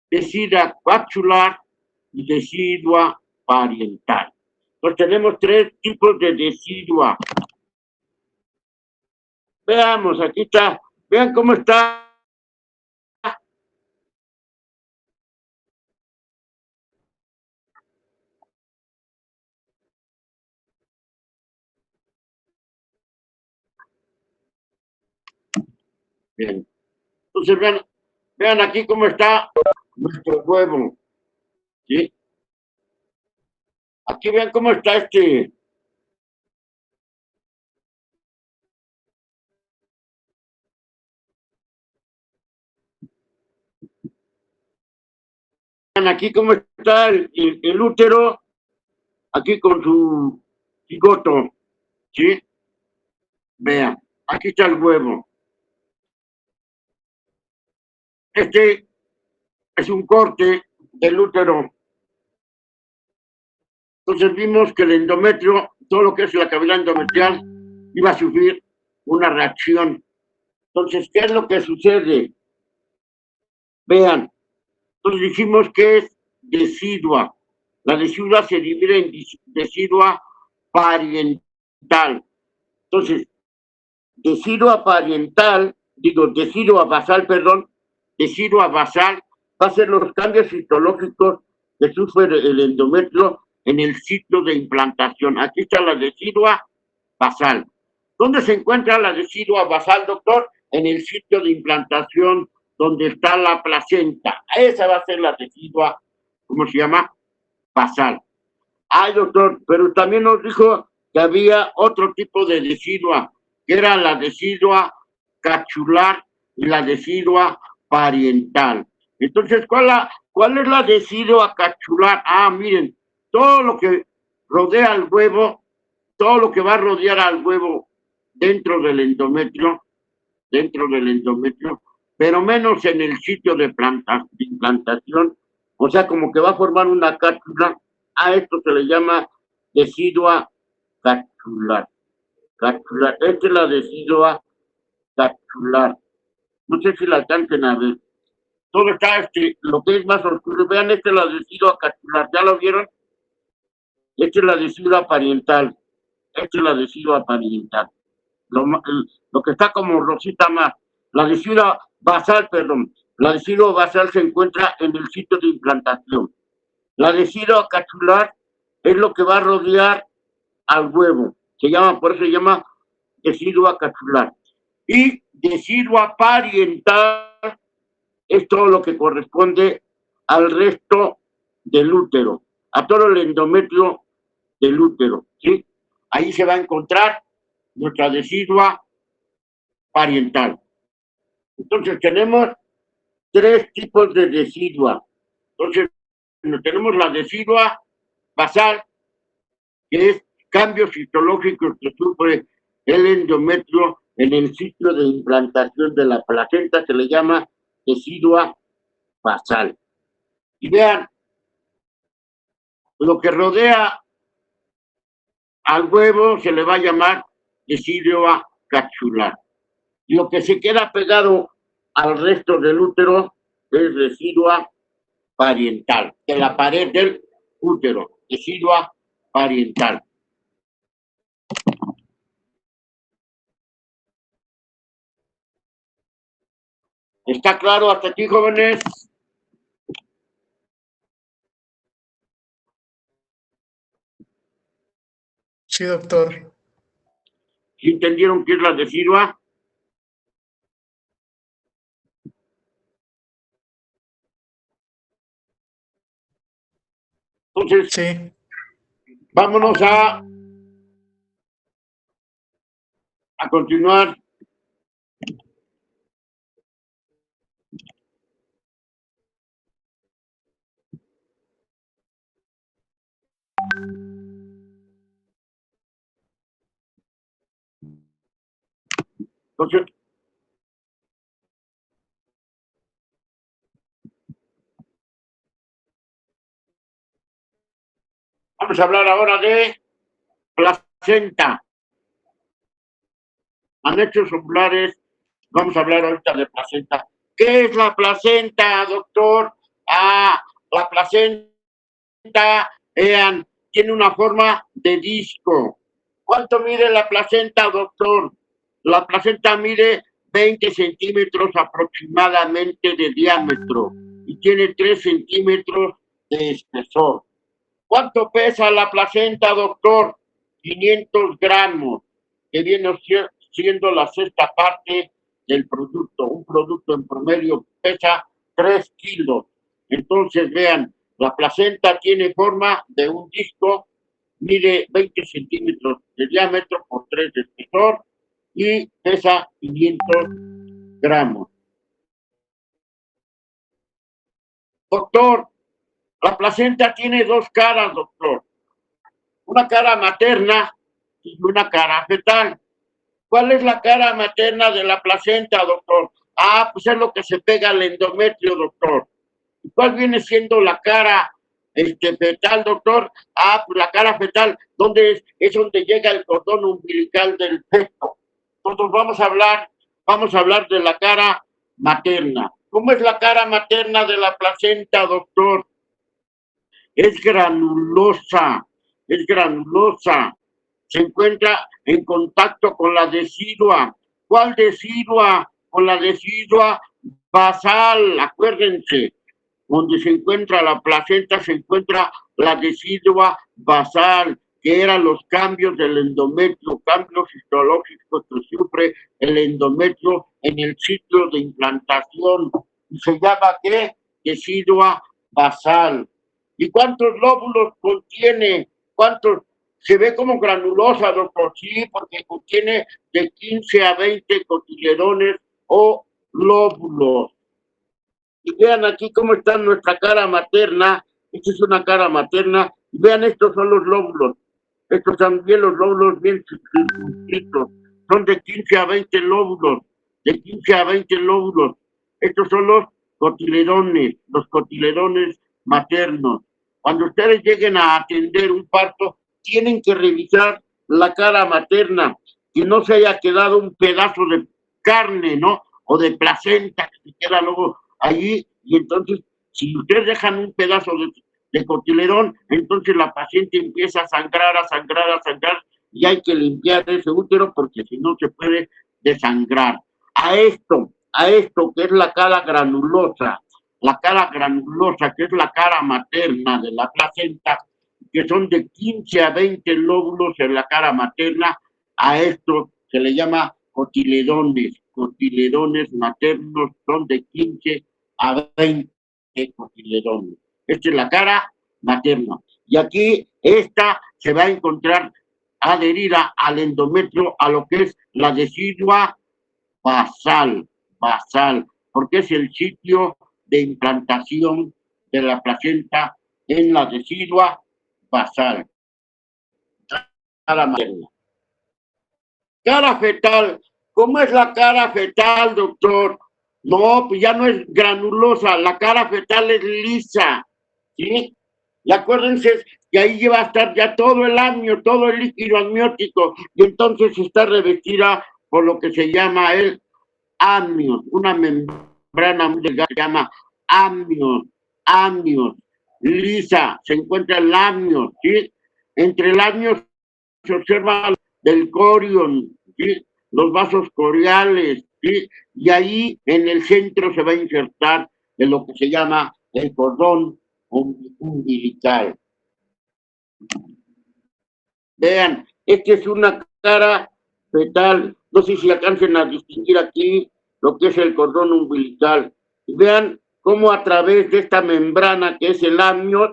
decidua capsular y decidua parietal. Entonces tenemos tres tipos de decidua. Veamos, aquí está, vean cómo está. Bien. Entonces vean aquí cómo está nuestro huevo. ¿Sí? Aquí vean cómo está vean aquí cómo está el útero, aquí con su cigoto. ¿Sí? Vean, aquí está el huevo. Este es un corte del útero. Entonces vimos que el endometrio, todo lo que es la cavidad endometrial, iba a sufrir una reacción. Entonces, ¿qué es lo que sucede? Vean, entonces dijimos que es decidua. La decidua se divide en decidua parietal. Entonces, decidua parietal, decidua basal, perdón, decidua basal va a ser los cambios histológicos que sufre el endometrio en el sitio de implantación. Aquí está la decidua basal. ¿Dónde se encuentra la decidua basal, doctor? En el sitio de implantación donde está la placenta. Esa va a ser la decidua, ¿cómo se llama? Basal. Ay, doctor, pero también nos dijo que había otro tipo de decidua, que era la decidua capsular y la decidua parietal. Entonces, ¿cuál es la decidua capsular? Ah, miren, todo lo que rodea al huevo, todo lo que va a rodear al huevo dentro del endometrio, pero menos en el sitio de implantación, o sea, como que va a formar una cápsula. A esto se le llama decidua capsular. Esta es la decidua capsular. No sé si la alcancen a ver. Todo está, lo que es más oscuro. Vean, esta es la decidua capsular. ¿Ya lo vieron? Esta es la decidua parietal. Esta es la decidua parietal. Lo que está como rosita más. La decidua basal, perdón. La decidua basal se encuentra en el sitio de implantación. La decidua capsular es lo que va a rodear al huevo. Por eso se llama decidua capsular. Y decidua parietal es todo lo que corresponde al resto del útero, a todo el endometrio del útero, ¿sí? Ahí se va a encontrar nuestra decidua parietal. Entonces tenemos tres tipos de decidua. Entonces tenemos la decidua basal, que es cambios histológicos que sufre el endometrio en el sitio de implantación de la placenta, se le llama decidua basal. Y vean, lo que rodea al huevo se le va a llamar decidua capsular. Y lo que se queda pegado al resto del útero es decidua parietal, de la pared del útero, decidua parietal. ¿Está claro hasta aquí, jóvenes? Sí, doctor. ¿Sí entendieron qué es la decidua? Entonces, Sí. vámonos a continuar. Entonces, vamos a hablar ahora de placenta. Anexos oculares, vamos a hablar ahorita de placenta. ¿Qué es la placenta, doctor? La placenta, tiene una forma de disco. ¿Cuánto mide la placenta, doctor? La placenta mide 20 centímetros aproximadamente de diámetro y tiene 3 centímetros de espesor. ¿Cuánto pesa la placenta, doctor? 500 gramos, que viene siendo la sexta parte del producto. Un producto en promedio pesa 3 kilos. Entonces, vean, la placenta tiene forma de un disco, mide 20 centímetros de diámetro por 3 de espesor y pesa 500 gramos. Doctor, la placenta tiene dos caras, doctor. Una cara materna y una cara fetal. ¿Cuál es la cara materna de la placenta, doctor? Pues es lo que se pega al endometrio, doctor. ¿Cuál viene siendo la cara fetal, doctor? Pues la cara fetal, donde es donde llega el cordón umbilical del feto. Entonces vamos a hablar de la cara materna. ¿Cómo es la cara materna de la placenta, doctor? Es granulosa, se encuentra en contacto con la decidua. ¿Cuál decidua? Con la decidua basal, acuérdense, donde se encuentra la placenta se encuentra la decidua basal, que eran los cambios del endometrio, cambios histológicos que sufre el endometrio en el sitio de implantación. Y se llama ¿qué? Decidua basal. ¿Y cuántos lóbulos contiene? ¿Cuántos? Se ve como granulosa, doctor, sí, porque contiene de 15 a 20 cotiledones o lóbulos. Y vean aquí cómo está nuestra cara materna. Esta es una cara materna. Y vean, estos son los lóbulos. Estos también los lóbulos bien circunscritos. Son de 15 a 20 lóbulos. De 15 a 20 lóbulos. Estos son los cotiledones maternos. Cuando ustedes lleguen a atender un parto, tienen que revisar la cara materna, que no se haya quedado un pedazo de carne, ¿no? O de placenta que se queda luego allí, y entonces, si ustedes dejan un pedazo de cotiledón, entonces la paciente empieza a sangrar, y hay que limpiar ese útero porque si no se puede desangrar. A esto que es la cara granulosa, que es la cara materna de la placenta, que son de 15 a 20 lóbulos en la cara materna, a esto se le llama cotiledones maternos, son de 15 a 20 cotiledones. Esta es la cara materna. Y aquí esta se va a encontrar adherida al endometrio, a lo que es la decidua basal, porque es el sitio de implantación de la placenta en la decidua basal. cara materna. Cara fetal. ¿Cómo es la cara fetal, doctor? No, pues ya no es granulosa, la cara fetal es lisa, ¿sí? Y acuérdense que ahí va a estar ya todo el amnio, todo el líquido amniótico, y entonces está revestida por lo que se llama el amnios, una membrana muy delgada que se llama amnios, lisa, se encuentra el amnios, ¿sí? Entre el amnios se observa el corion, ¿sí? Los vasos coriales, ¿sí? Y ahí en el centro se va a insertar en lo que se llama el cordón umbilical. Vean, esta es una cara fetal, no sé si alcancen a distinguir aquí lo que es el cordón umbilical. Vean cómo a través de esta membrana que es el amnios,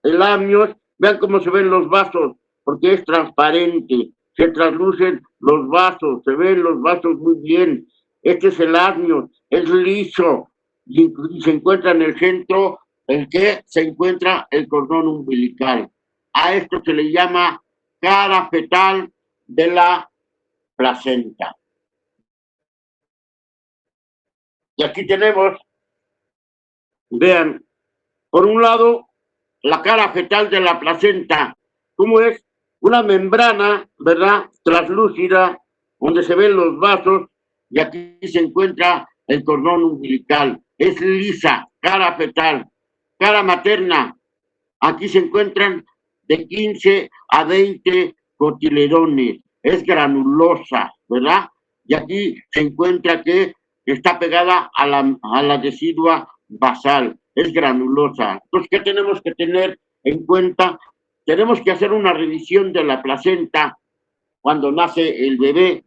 vean cómo se ven los vasos, porque es transparente, se traslucen los vasos, se ven los vasos muy bien. Este es el amnios, es liso, y se encuentra en el centro, el que se encuentra el cordón umbilical. A esto se le llama cara fetal de la placenta. Y aquí tenemos, vean, por un lado, la cara fetal de la placenta, como es una membrana, ¿verdad?, translúcida, donde se ven los vasos, y aquí se encuentra el cordón umbilical. Es lisa, cara fetal. Cara materna, aquí se encuentran de 15 a 20 cotiledones. Es granulosa, ¿verdad? Y aquí se encuentra que está pegada a la decidua basal. Es granulosa. Entonces, ¿qué tenemos que tener en cuenta? Tenemos que hacer una revisión de la placenta cuando nace el bebé.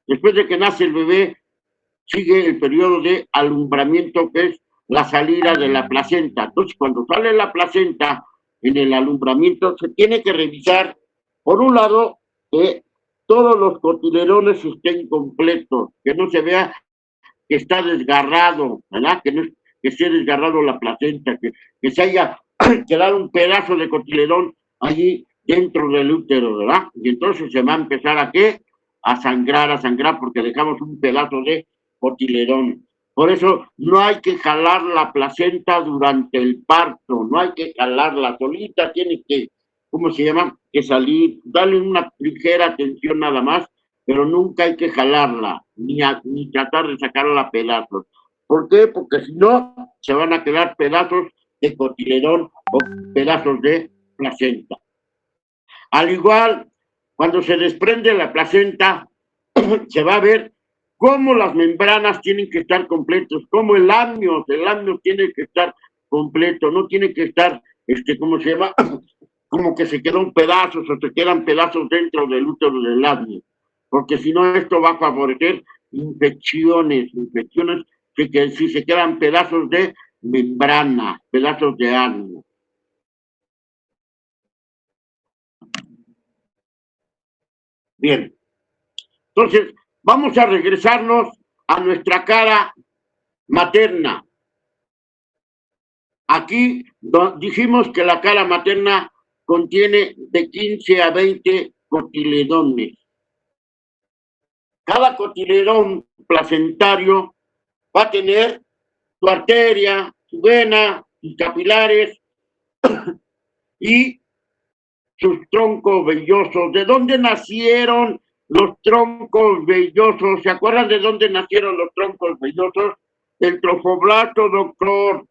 Después de que nace el bebé, sigue el periodo de alumbramiento, que es la salida de la placenta. Entonces, cuando sale la placenta, en el alumbramiento, se tiene que revisar, por un lado, que todos los cotiledones estén completos, que no se vea que está desgarrado, ¿verdad? Que no que esté desgarrado la placenta, que se haya quedado un pedazo de cotiledón allí dentro del útero, ¿verdad? Y entonces se va a empezar a ¿qué? A sangrar, porque dejamos un pedazo de cotiledón. Por eso no hay que jalar la placenta durante el parto, no hay que jalarla solita, tiene que, ¿cómo se llama? Que salir, darle una ligera atención nada más, pero nunca hay que jalarla, ni tratar de sacarla a pedazos. ¿Por qué? Porque si no, se van a quedar pedazos de cotiledón o pedazos de placenta. Al igual, cuando se desprende la placenta, se va a ver cómo las membranas tienen que estar completos, cómo el amnios tiene que estar completo, no tiene que estar, ¿cómo se llama? Como que se quedan pedazos o se quedan pedazos dentro del útero del amnio, porque si no esto va a favorecer infecciones que si se quedan pedazos de membrana, pedazos de amnio. Bien, entonces vamos a regresarnos a nuestra cara materna. Aquí dijimos que la cara materna contiene de 15 a 20 cotiledones. Cada cotiledón placentario va a tener su arteria, su vena, sus capilares y sus troncos vellosos. ¿De dónde nacieron los troncos vellosos? ¿Se acuerdan de dónde nacieron los troncos vellosos? El trofoblasto, doctor.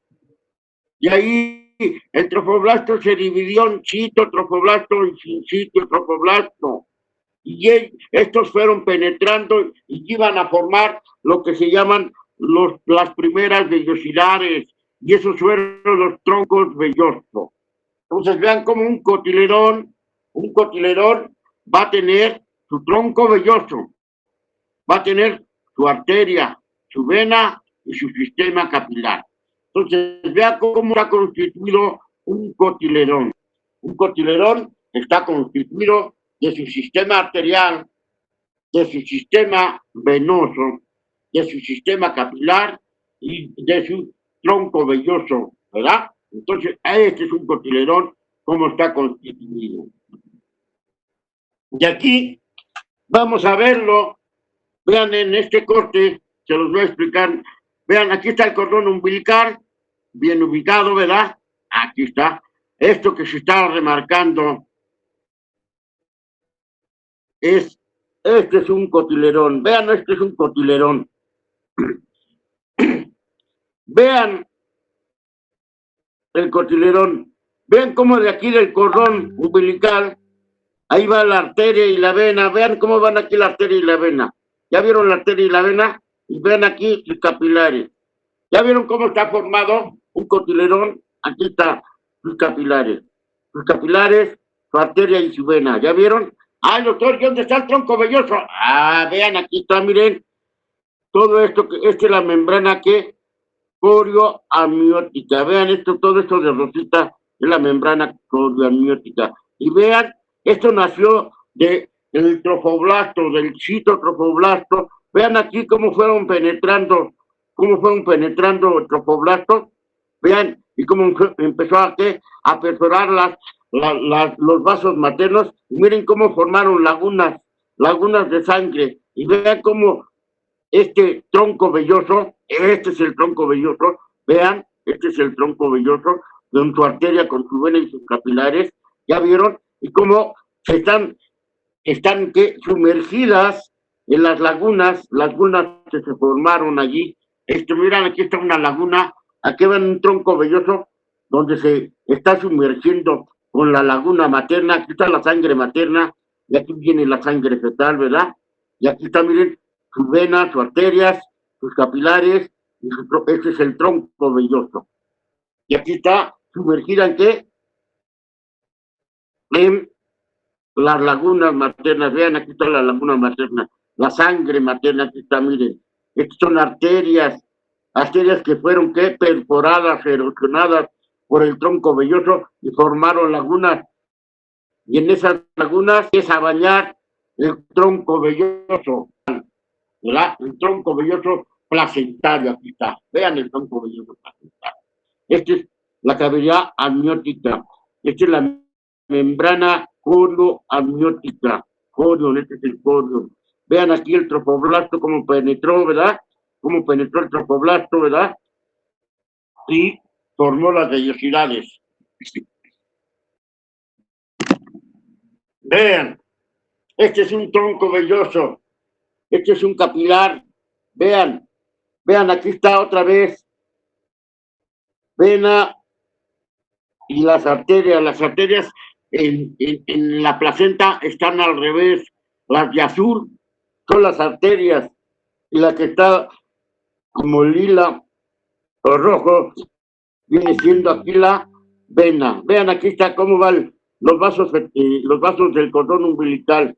Y ahí el trofoblasto se dividió en citotrofoblasto y sin citotrofoblasto. Y estos fueron penetrando y iban a formar lo que se llaman las primeras vellosidades. Y esos fueron los troncos vellosos. Entonces vean cómo un cotiledón va a tener su tronco velloso, va a tener su arteria, su vena y su sistema capilar. Entonces vean cómo está constituido un cotiledón. Un cotiledón está constituido de su sistema arterial, de su sistema venoso, de su sistema capilar y de su tronco velloso, ¿verdad? Entonces, este es un cotiledón, cómo está constituido. Y aquí vamos a verlo. Vean en este corte, se los voy a explicar. Vean, aquí está el cordón umbilical, bien ubicado, ¿verdad? Aquí está. Esto que se está remarcando este es un cotilerón. Vean, este es un cotilerón. Vean el cotilerón. Vean cómo de aquí del cordón umbilical, ahí va la arteria y la vena. Vean cómo van aquí la arteria y la vena. ¿Ya vieron la arteria y la vena? Y vean aquí los capilares. ¿Ya vieron cómo está formado un cotilerón? Aquí está sus capilares. Sus capilares, su arteria y su vena. ¿Ya vieron? Ah, doctor, ¿y dónde está el tronco velloso? Ah, vean, aquí está, miren. Todo esto, esta es la membrana que corioamniótica. Vean esto, todo esto de rosita es la membrana corioamniótica. Y vean, esto nació del trofoblasto, del citotrofoblasto. Vean aquí cómo fueron penetrando el trofoblasto. Vean, y cómo empezó a perforar los vasos maternos. Y miren cómo formaron lagunas de sangre. Y vean cómo este tronco velloso, este es el tronco velloso, vean, este es el tronco velloso, con su arteria, con su vena y sus capilares, ¿ya vieron? Y cómo están sumergidas en las lagunas que se formaron allí. Miran, aquí está una laguna, aquí ven un tronco velloso donde se está sumergiendo con la laguna materna, aquí está la sangre materna, y aquí viene la sangre fetal, ¿verdad? Y aquí está, miren, sus venas, sus arterias, sus capilares, este es el tronco velloso. Y aquí está sumergida ¿en qué? En las lagunas maternas. Vean, aquí está la laguna materna, la sangre materna, aquí está, miren. Estas son arterias que fueron ¿qué? Perforadas, erosionadas por el tronco velloso y formaron lagunas. Y en esas lagunas empieza a bañar el tronco velloso, ¿verdad? El tronco velloso placentario, aquí está. Vean el tronco velloso placentario. Esta es la cavidad amniótica. Esta es la membrana corioamniótica. Corion, este es el corion. Vean aquí el trofoblasto cómo penetró, ¿verdad? Cómo penetró el trofoblasto, ¿verdad? Y formó las vellosidades. Vean, este es un tronco velloso. Este es un capilar. Vean, aquí está otra vez. Vena y las arterias en la placenta están al revés. Las de azul son las arterias y la que está como lila o rojo viene siendo aquí la vena. Vean, aquí está cómo van los vasos del cordón umbilical.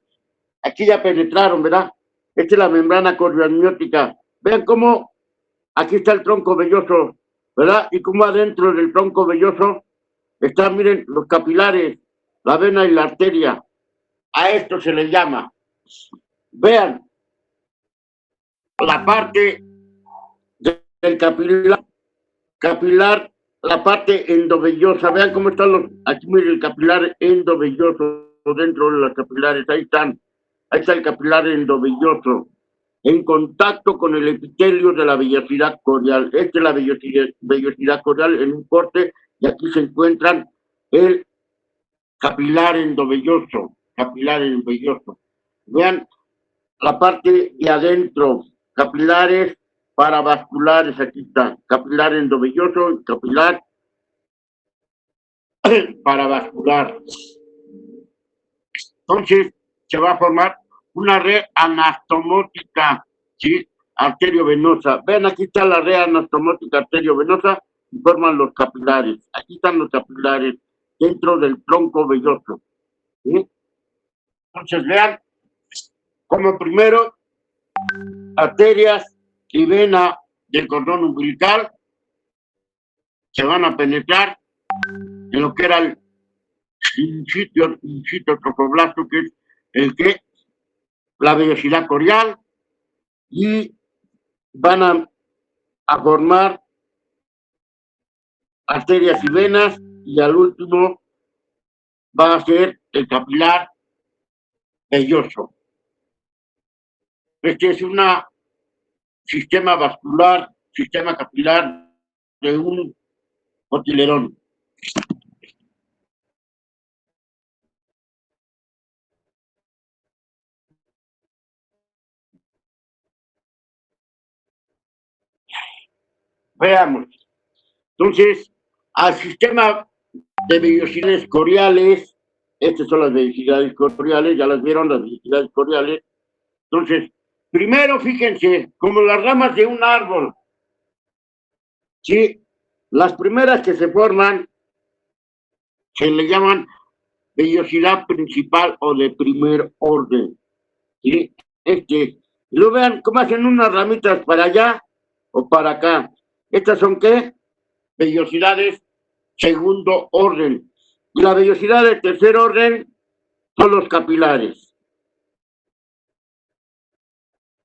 Aquí ya penetraron, ¿verdad? Esta es la membrana corioamniótica. Vean cómo aquí está el tronco velloso, ¿verdad? Y cómo adentro del tronco velloso están, miren, los capilares, la vena y la arteria. A esto se le llama. Vean, la parte del capilar, la parte endovellosa. Vean cómo están aquí miren el capilar endovelloso dentro de los capilares. Ahí está el capilar endovelloso en contacto con el epitelio de la vellosidad corial. Esta es la vellosidad corial en un corte y aquí se encuentran el capilar endovelloso. Vean la parte de adentro, capilares paravasculares, aquí está, capilar endovelloso y capilar paravascular. Entonces, se va a formar una red anastomótica, ¿sí? Arteriovenosa. Ven, aquí está la red anastomótica arteriovenosa y forman los capilares. Aquí están los capilares dentro del tronco velloso, ¿sí? Entonces, vean como primero arterias y vena del cordón umbilical se van a penetrar en lo que era el citotrofoblasto, que es la vellosidad corial, y van a formar arterias y venas, y al último va a ser el capilar velloso. Este es un sistema vascular, sistema capilar de un cotiledón. Veamos. Entonces, al sistema de vellosidades coriales, estas son las vellosidades coriales, ya las vieron, las vellosidades coriales. Entonces, primero fíjense, como las ramas de un árbol, ¿sí? Las primeras que se forman se le llaman vellosidad principal o de primer orden, ¿sí? Lo vean cómo hacen unas ramitas para allá o para acá. ¿Estas son qué? Vellosidades segundo orden. Y la vellosidad de tercer orden son los capilares.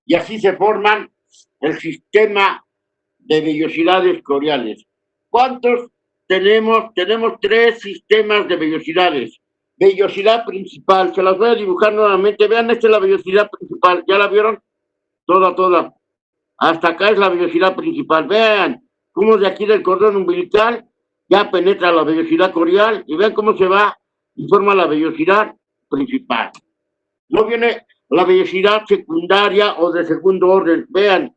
Y así se forman el sistema de vellosidades coriales. ¿Cuántos tenemos? Tenemos 3 sistemas de vellosidades. Vellosidad principal, se las voy a dibujar nuevamente. Vean, esta es la vellosidad principal. ¿Ya la vieron? Toda. Hasta acá es la vellosidad principal. Vean cómo de aquí del cordón umbilical ya penetra la vellosidad corial y vean cómo se va y forma la vellosidad principal. No viene la vellosidad secundaria o de segundo orden. Vean,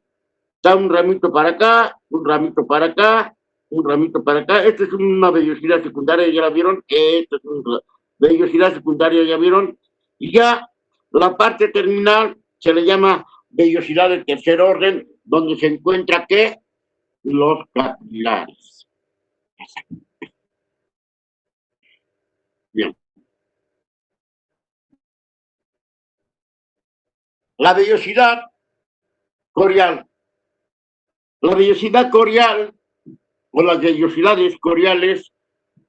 está un ramito para acá, un ramito para acá, un ramito para acá. Esta es una vellosidad secundaria, ¿ya la vieron? Esta es una vellosidad secundaria, ¿ya vieron? Y ya la parte terminal se le llama vellosidad de tercer orden, donde se encuentra, ¿qué? Los capilares. Bien. La vellosidad corial. La vellosidad corial o las vellosidades coriales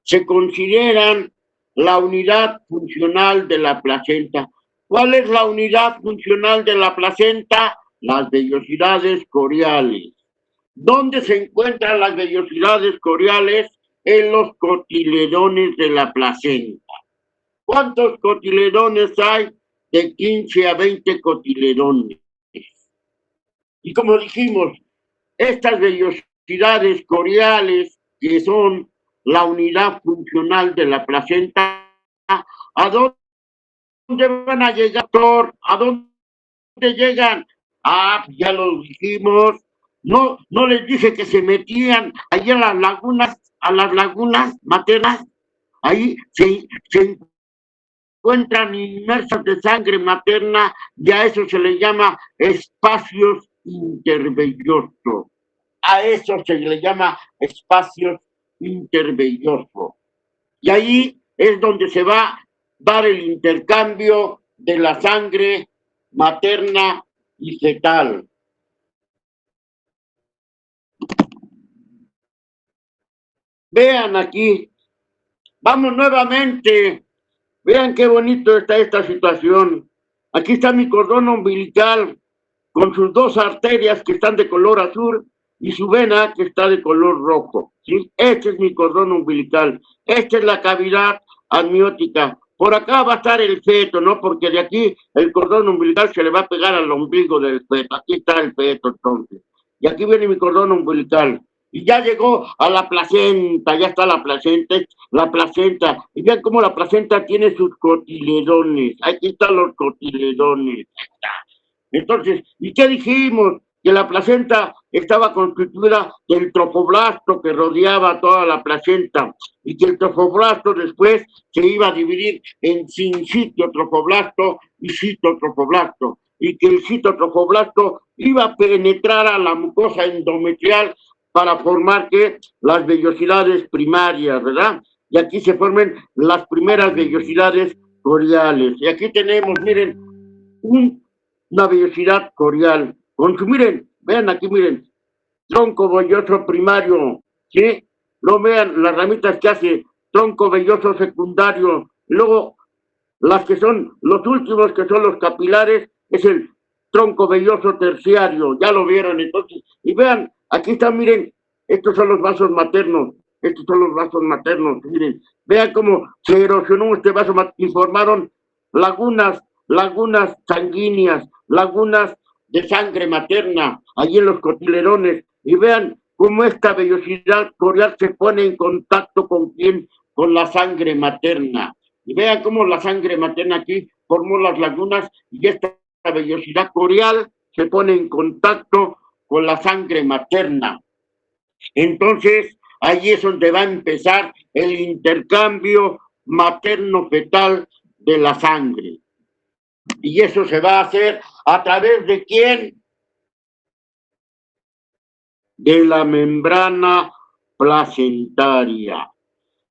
se consideran la unidad funcional de la placenta. ¿Cuál es la unidad funcional de la placenta? Las vellosidades coriales. ¿Dónde se encuentran las vellosidades coriales? En los cotiledones de la placenta. ¿Cuántos cotiledones hay? De 15 a 20 cotiledones. Y como dijimos, estas vellosidades coriales, que son la unidad funcional de la placenta, ¿a dónde van a llegar, doctor? ¿A dónde llegan? Ah, ya lo dijimos. No les dije que se metían ahí a las lagunas maternas. Ahí se encuentran inmersas de sangre materna, y a eso se le llama espacios intervellosos. A eso se le llama espacios intervellosos. Y ahí es donde se va a dar el intercambio de la sangre materna y fetal. Vean aquí, vamos nuevamente, vean qué bonito está esta situación. Aquí está mi cordón umbilical con sus 2 arterias que están de color azul y su vena que está de color rojo, ¿sí? Este es mi cordón umbilical, esta es la cavidad amniótica. Por acá va a estar el feto, ¿no? Porque de aquí el cordón umbilical se le va a pegar al ombligo del feto. Aquí está el feto, entonces. Y aquí viene mi cordón umbilical. Y ya llegó a la placenta, ya está la placenta. Y vean cómo la placenta tiene sus cotiledones. Aquí están los cotiledones. Entonces, ¿y qué dijimos? Que la placenta estaba constituida del trofoblasto que rodeaba toda la placenta y que el trofoblasto después se iba a dividir en sincitio trofoblasto y citotrofoblasto, y que el citotrofoblasto iba a penetrar a la mucosa endometrial para formar que las vellosidades primarias, ¿verdad? Y aquí se forman las primeras vellosidades coriales. Y aquí tenemos, miren, una vellosidad corial. Miren, vean aquí, miren, tronco velloso primario, ¿sí? Luego vean las ramitas que hace tronco velloso secundario. Luego, las que son los últimos, que son los capilares, es el tronco velloso terciario. Ya lo vieron, entonces. Y vean, aquí están, miren, estos son los vasos maternos. Estos son los vasos maternos, miren. Vean cómo se erosionó este vaso y formaron lagunas lagunas sanguíneas, lagunas de sangre materna, allí en los cotiledones, y vean cómo esta vellosidad corial se pone en contacto con quién, con la sangre materna. Y vean cómo la sangre materna aquí formó las lagunas y esta vellosidad corial se pone en contacto con la sangre materna. Entonces, allí es donde va a empezar el intercambio materno-fetal de la sangre. Y eso se va a hacer a través de ¿quién? De la membrana placentaria.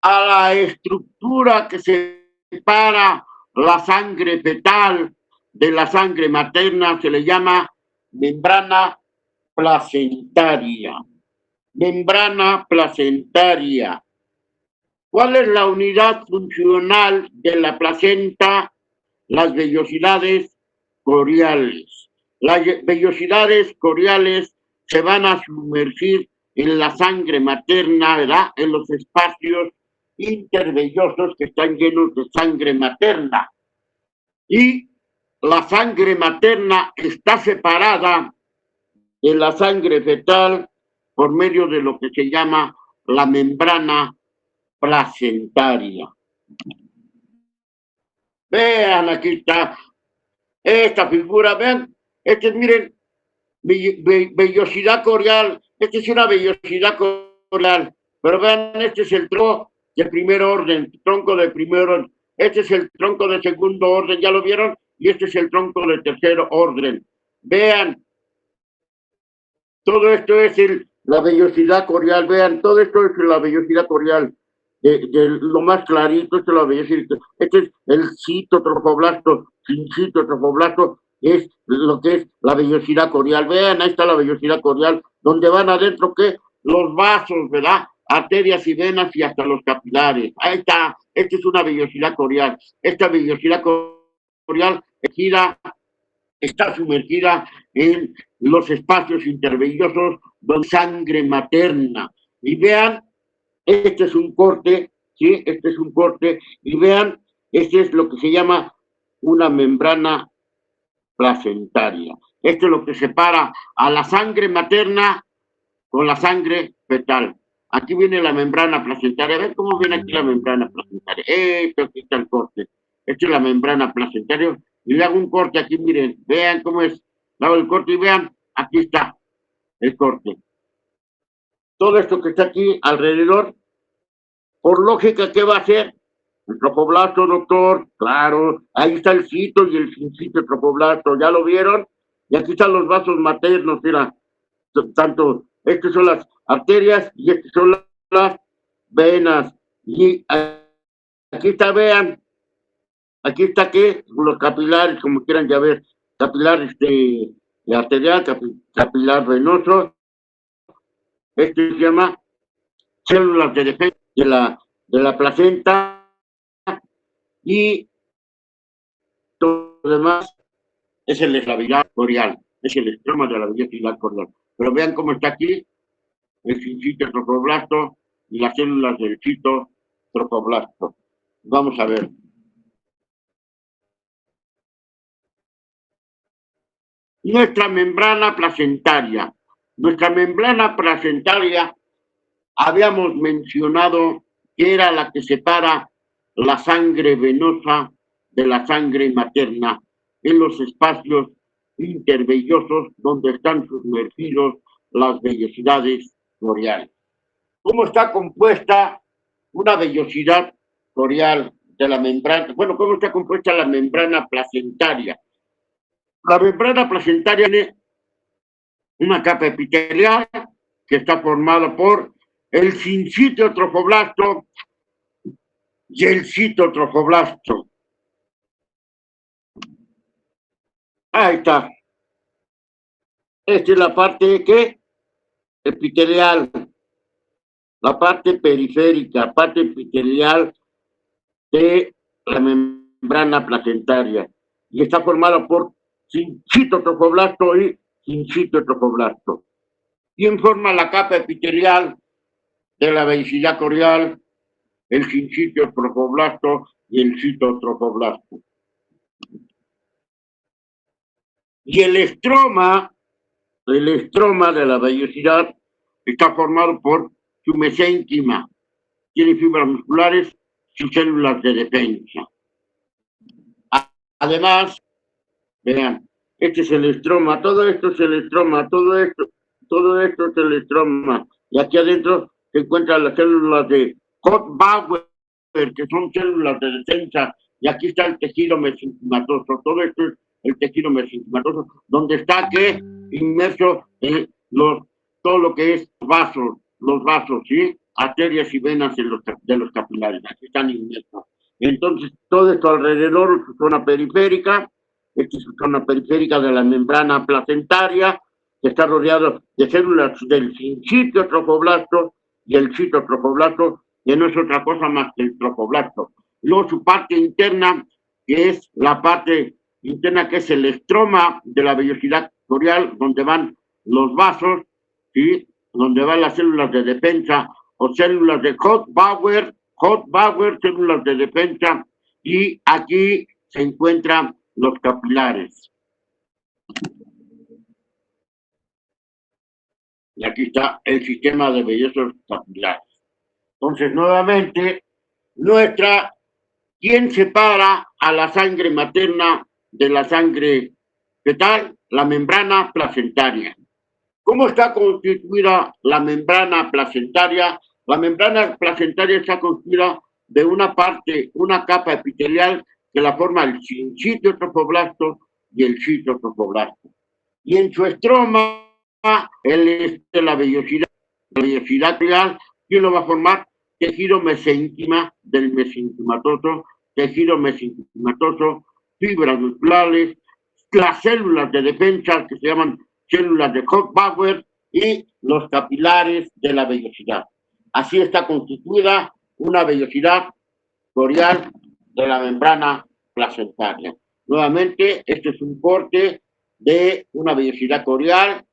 A la estructura que separa la sangre fetal de la sangre materna se le llama membrana placentaria. Membrana placentaria. ¿Cuál es la unidad funcional de la placenta? Las vellosidades coriales. Las vellosidades coriales se van a sumergir en la sangre materna, ¿verdad? En los espacios intervellosos que están llenos de sangre materna. Y la sangre materna está separada de la sangre fetal por medio de lo que se llama la membrana placentaria. Vean, aquí está esta figura, vean, miren, vellosidad corial, esta es una vellosidad corial, pero vean, este es el tronco de primer orden, este es el tronco de segundo orden, ¿ya lo vieron? Y este es el tronco de tercer orden. Vean, todo esto es la vellosidad corial, vean, todo esto es la vellosidad corial. De lo más clarito, esto lo voy a decir, este es el citotrofoblasto, citotrofoblasto, es lo que es la vellosidad corial. Vean, ahí está la vellosidad corial, donde van adentro, ¿qué? Los vasos, ¿verdad? Arterias y venas y hasta los capilares. Ahí está, esta es una vellosidad corial. Esta vellosidad corial está sumergida en los espacios intervellosos de sangre materna. Y vean, este es un corte, ¿sí? Este es un corte, y vean, este es lo que se llama una membrana placentaria. Esto es lo que separa a la sangre materna con la sangre fetal. Aquí viene la membrana placentaria. ¿Ven cómo viene aquí la membrana placentaria? Esto, aquí está el corte. Esta es la membrana placentaria. Y le hago un corte aquí, miren, vean cómo es. Le hago el corte y vean, aquí está el corte. Todo esto que está aquí alrededor, por lógica, ¿qué va a hacer? El tropoblasto, doctor, claro, ahí está el cito y el sincito tropoblasto, ¿ya lo vieron? Y aquí están los vasos maternos, mira, tanto, estas son las arterias y estas son las venas. Y aquí está, vean, aquí está, ¿qué? Los capilares, como quieran ya ver, capilar arterial, capilar venoso, este se llama células de defensa de la placenta, y todo lo demás es el eslavidad corial, es el estroma de la vellosidad corial. Pero vean cómo está aquí el citotrofoblasto y las células del citotrofoblasto. Vamos a ver. Nuestra membrana placentaria. Nuestra membrana placentaria, habíamos mencionado que era la que separa la sangre venosa de la sangre materna en los espacios intervellosos donde están sumergidos las vellosidades coriales. ¿Cómo está compuesta una vellosidad corial de la membrana? Bueno, ¿cómo está compuesta la membrana placentaria? La membrana placentaria tiene una capa epitelial que está formada por el sincito trofoblasto y el citotrofoblasto. Ahí está. Esta es la parte que epitelial, la parte periférica, parte epitelial de la membrana placentaria. Y está formada por citotrofoblasto y sincitotrofoblasto. ¿Quién forma la capa epitelial de la vellosidad corial? El sincitotrofoblasto y el citotrofoblasto. Y el estroma de la vellosidad está formado por su mesénquima. Tiene fibras musculares y células de defensa. Además, vean, este es el estroma, todo esto es el estroma, todo esto es el estroma. Y aquí adentro se encuentran las células de Koch-Bauer, que son células de defensa, y aquí está el tejido mesenquimatoso. Todo esto es el tejido mesenquimatoso, donde está que inmerso en todo lo que es los vasos, ¿sí? Arterias y venas de los capilares, aquí están inmersos. Entonces, todo esto alrededor, su zona periférica, esta es su zona periférica de la membrana placentaria, que está rodeado de células del sincitio trofoblasto, y el citotrofoblasto, que no es otra cosa más que el trofoblasto. Luego su parte interna, que es la parte interna, que es el estroma de la vellosidad corial, donde van los vasos, ¿sí? Donde van las células de defensa o células de Koch-Bauer, células de defensa, y aquí se encuentran los capilares. Y aquí está el sistema de vellosos capilares. Entonces, nuevamente, ¿quién separa a la sangre materna de la sangre fetal? La membrana placentaria. ¿Cómo está constituida la membrana placentaria? La membrana placentaria está constituida de una capa epitelial que la forma el sincitio trofoblasto y el citotrofoblasto. Y en su estroma, la vellosidad corial, ¿quién lo va a formar? Tejido mesénquima del mesenquimatoso, fibras musculares, las células de defensa que se llaman células de Koch-Bauer y los capilares de la vellosidad. Así está constituida una vellosidad corial de la membrana placentaria. Nuevamente, este es un corte de una vellosidad corial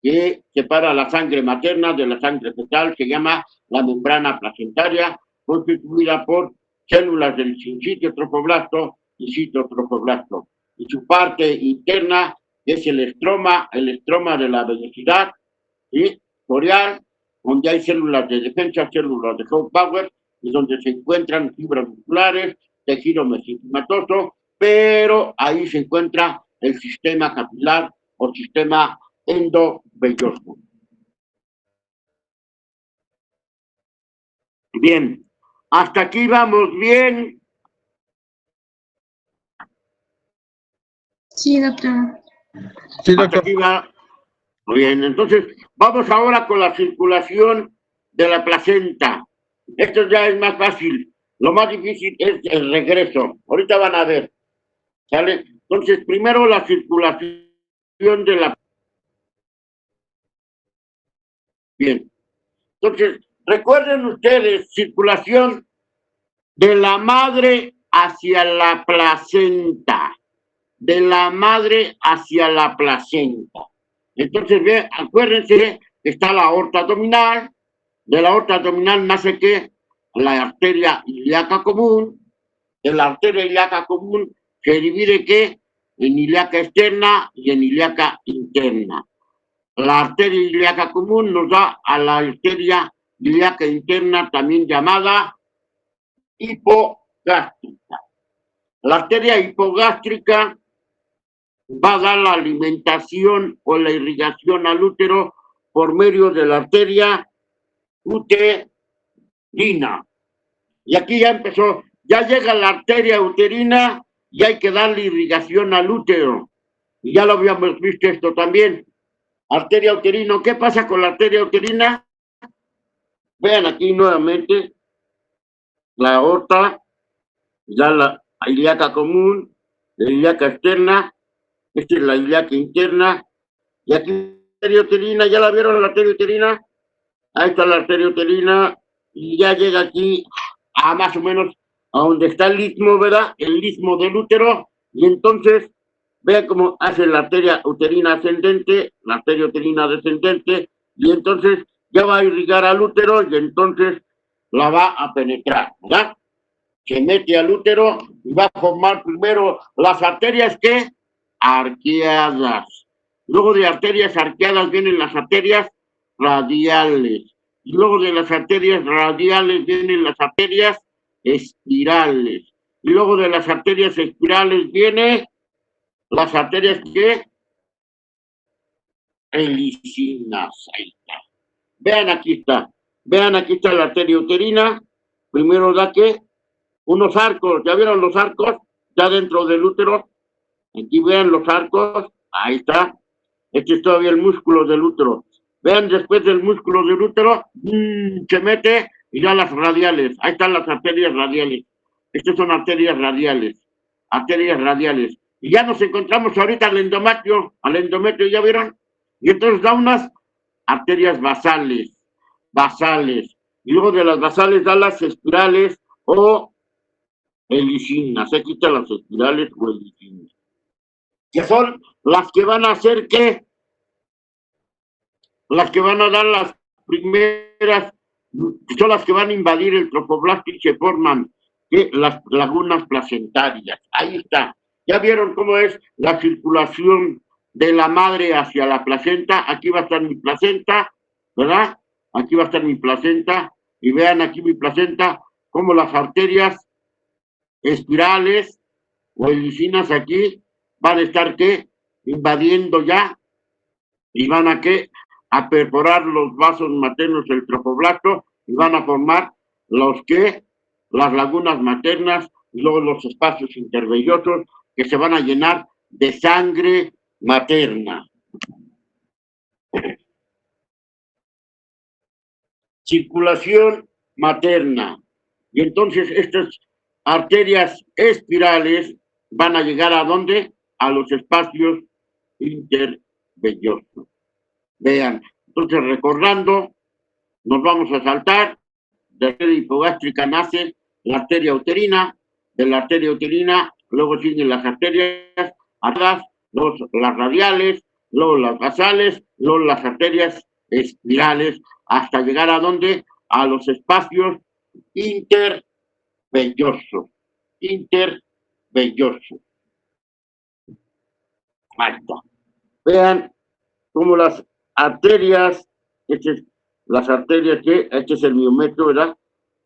que separa la sangre materna de la sangre fetal, se llama la membrana placentaria, constituida por células del sincitio trofoblasto y citotrofoblasto. Y su parte interna es el estroma de la vellosidad, ¿sí? Corial, donde hay células de defensa, células de Koch-Bauer, y donde se encuentran fibras musculares, tejido mesenquimatoso, pero ahí se encuentra el sistema capilar o sistema endovelloso. Bien, hasta aquí vamos bien. Sí, doctor. Sí, Hasta doctor. aquí va. Muy bien, entonces vamos ahora con la circulación de la placenta. Esto ya es más fácil. Lo más difícil es el regreso. Ahorita van a ver. ¿Sale? Entonces, primero la circulación de la... Bien. Entonces, recuerden ustedes, circulación de la madre hacia la placenta. De la madre hacia la placenta. Entonces, bien, acuérdense que está la aorta abdominal. De la aorta abdominal nace ¿qué? La arteria ilíaca común. De la arteria ilíaca común se divide ¿qué? En ilíaca externa y en ilíaca interna. La arteria ilíaca común nos da a la arteria ilíaca interna, también llamada hipogástrica. La arteria hipogástrica va a dar la alimentación o la irrigación al útero por medio de la arteria uterina. Y aquí ya empezó, ya llega la arteria uterina y hay que darle irrigación al útero. Y ya lo habíamos visto esto también. Arteria uterina, ¿qué pasa con la arteria uterina? Vean aquí nuevamente la aorta, ya la ilíaca común, la ilíaca externa, esta es la ilíaca interna, y aquí la arteria uterina, ¿ya la vieron la arteria uterina? Ahí está la arteria uterina, y ya llega aquí a más o menos a donde está el istmo, ¿verdad? El istmo del útero, y entonces vean cómo hace la arteria uterina ascendente, la arteria uterina descendente, y entonces ya va a irrigar al útero, y entonces la va a penetrar, ¿verdad? Se mete al útero y va a formar primero las arterias que arqueadas. Luego de arterias arqueadas vienen las arterias radiales. Y luego de las arterias radiales vienen las arterias espirales. Y luego de las arterias espirales vienen las arterias que helicinas. Ahí está. Vean aquí está. Vean aquí está la arteria uterina. Primero da que unos arcos. ¿Ya vieron los arcos? Ya dentro del útero. Aquí vean los arcos. Ahí está. Este es todavía el músculo del útero. Vean después del músculo del útero. Se mete y ya las radiales. Ahí están las arterias radiales. Estas son arterias radiales. Arterias radiales. Y ya nos encontramos ahorita al endometrio. Al endometrio, ¿ya vieron? Y entonces da unas arterias basales. Basales. Y luego de las basales da las espirales o helicinas. Aquí están las espirales o helicinas. Que son las que van a hacer que, las que van a dar las primeras, son las que van a invadir el trofoblasto y se forman las lagunas placentarias. Ahí está. ¿Ya vieron cómo es la circulación de la madre hacia la placenta? Aquí va a estar mi placenta, ¿verdad? Aquí va a estar mi placenta. Y vean aquí mi placenta, cómo las arterias espirales o helicinas aquí van a estar ¿qué? Invadiendo ya y van a ¿qué? A perforar los vasos maternos del trofoblasto y van a formar los que las lagunas maternas y luego los espacios intervellosos que se van a llenar de sangre materna. Circulación materna. Y entonces estas arterias espirales van a llegar ¿a dónde? A los espacios intervellosos. Vean, entonces recordando, nos vamos a saltar, de la arteria hipogástrica nace la arteria uterina, de la arteria uterina, luego siguen las arterias atrás, luego las radiales, luego las basales, luego las arterias espirales, hasta llegar ¿a dónde? A los espacios intervellosos. Intervellosos. Ahí está. Vean cómo las arterias, las arterias que, este es el miometrio, ¿verdad?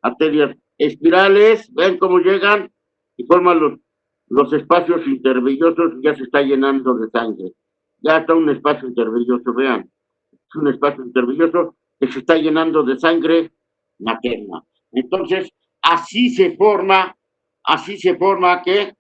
Arterias espirales, ven cómo llegan y forman los espacios intervellosos y ya se está llenando de sangre. Ya está un espacio intervelloso, vean. Es un espacio intervelloso que se está llenando de sangre materna. Entonces, así se forma que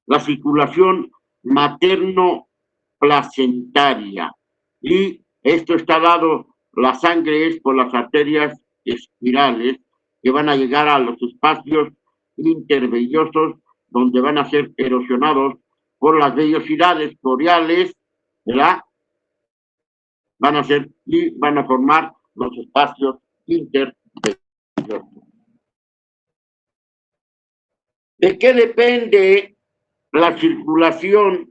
la circulación materno-placentaria. Y esto está dado, la sangre es por las arterias espirales que van a llegar a los espacios intervellosos donde van a ser erosionados por las vellosidades coriales, ¿verdad? Van a ser y van a formar los espacios intervellosos. ¿De qué depende la circulación?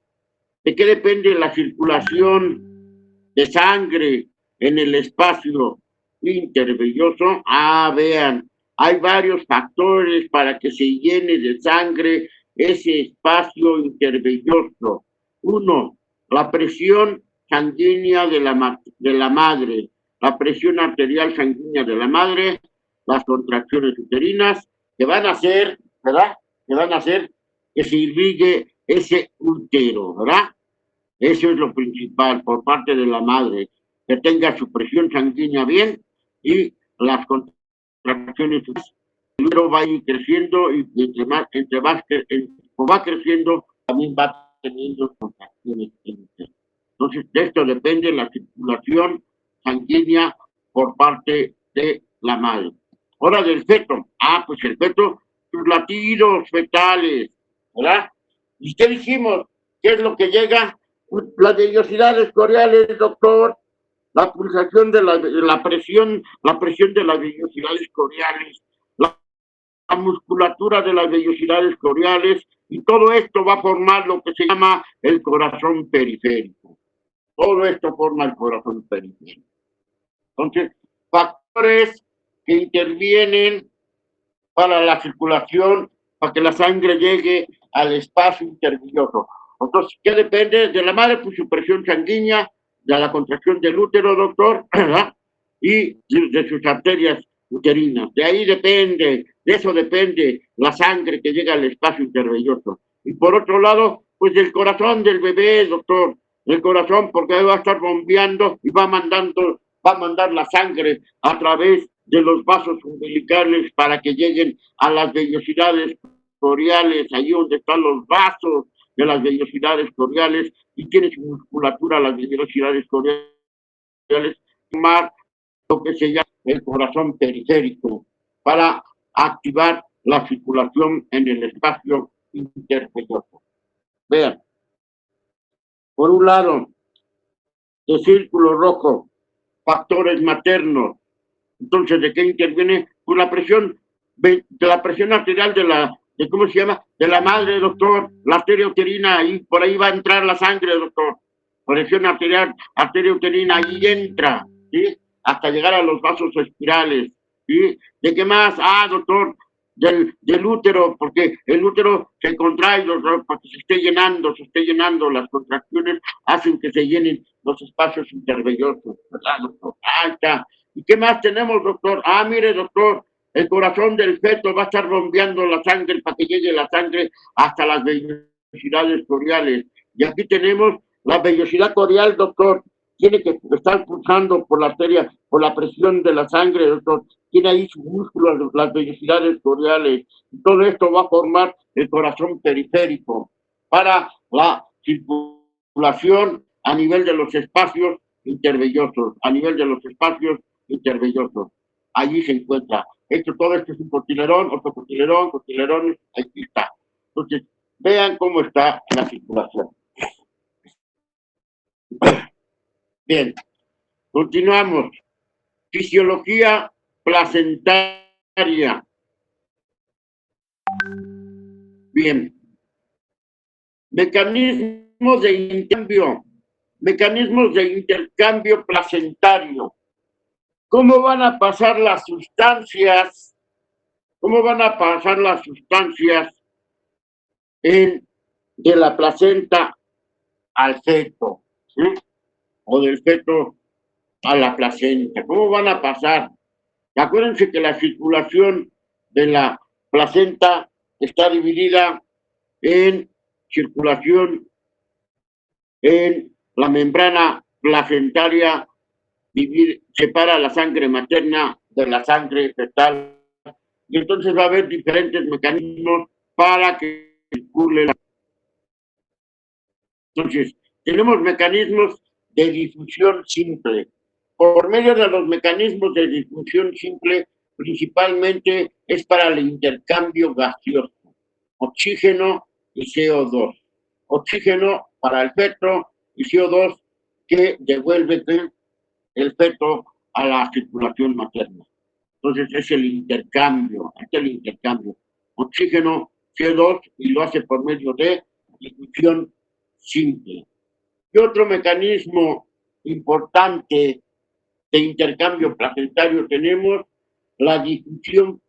¿De qué depende la circulación de sangre en el espacio intervelloso? Vean, hay varios factores para que se llene de sangre ese espacio intervelloso. Uno, la presión sanguínea de la madre, la presión arterial sanguínea de la madre, las contracciones uterinas, que van a hacer, ¿verdad? Que van a hacer que se irrigue ese útero, ¿verdad? Eso es lo principal por parte de la madre, que tenga su presión sanguínea bien y las contracciones. El útero va a ir creciendo y entre va creciendo, también va teniendo contracciones. Entonces, de esto depende la circulación sanguínea por parte de la madre. Ahora del feto. Pues el feto, sus latidos fetales, ¿verdad? ¿Y qué dijimos? ¿Qué es lo que llega? Las vellosidades coriales, doctor, la pulsación de la presión de las vellosidades coriales, la musculatura de las vellosidades coriales, y todo esto va a formar lo que se llama el corazón periférico. Todo esto forma el corazón periférico. Entonces, factores que intervienen para la circulación, para que la sangre llegue al espacio intervelloso. Entonces, ¿qué depende de la madre? Pues su presión sanguínea, de la contracción del útero, doctor, ¿verdad? Y de sus arterias uterinas. De ahí depende, de eso depende la sangre que llega al espacio intervelloso. Y por otro lado, pues el corazón del bebé, doctor, el corazón, porque va a estar bombeando y va a mandar la sangre a través de los vasos umbilicales para que lleguen a las vellosidades coriales, allí donde están los vasos de las vellosidades coriales, y tiene su musculatura las vellosidades coriales, más lo que se llama el corazón periférico, para activar la circulación en el espacio intervelloso. Vean, por un lado, el círculo rojo, factores maternos. Entonces, ¿de qué interviene? Pues la presión arterial de ¿cómo se llama? De la madre, doctor, la arteria uterina, y por ahí va a entrar la sangre, doctor. Presión arterial, arteria uterina, ahí entra, ¿sí? Hasta llegar a los vasos espirales, ¿sí? ¿De qué más? Ah, doctor, del útero, porque el útero se contrae, doctor, para que se esté llenando, las contracciones hacen que se llenen los espacios intervellosos, ¿verdad, doctor? Ahí está. ¿Y qué más tenemos, doctor? Ah, mire, doctor, el corazón del feto va a estar bombeando la sangre para que llegue la sangre hasta las vellosidades coriales. Y aquí tenemos la vellosidad corial, doctor. Tiene que estar pulsando por la arteria, por la presión de la sangre, doctor. Tiene ahí sus músculos, las vellosidades coriales. Y todo esto va a formar el corazón periférico para la circulación a nivel de los espacios intervellosos, Allí se encuentra. Todo esto es un cotilerón, otro cotilerón, aquí está. Entonces, vean cómo está la circulación. Bien, continuamos. Fisiología placentaria. Bien. Mecanismos de intercambio placentario. ¿Cómo van a pasar las sustancias? De la placenta al feto, ¿sí? O del feto a la placenta. ¿Cómo van a pasar? Acuérdense que la circulación de la placenta está dividida en circulación en la membrana placentaria, separa la sangre materna de la sangre fetal, y entonces va a haber diferentes mecanismos para que circule la... Entonces, tenemos mecanismos de difusión simple. Por medio de los mecanismos de difusión simple, principalmente es para el intercambio gaseoso, oxígeno y CO2. Oxígeno para el feto y CO2 que devuelve el feto a la circulación materna. Entonces es el intercambio, oxígeno, CO2, y lo hace por medio de difusión simple. Y otro mecanismo importante de intercambio placentario tenemos la difusión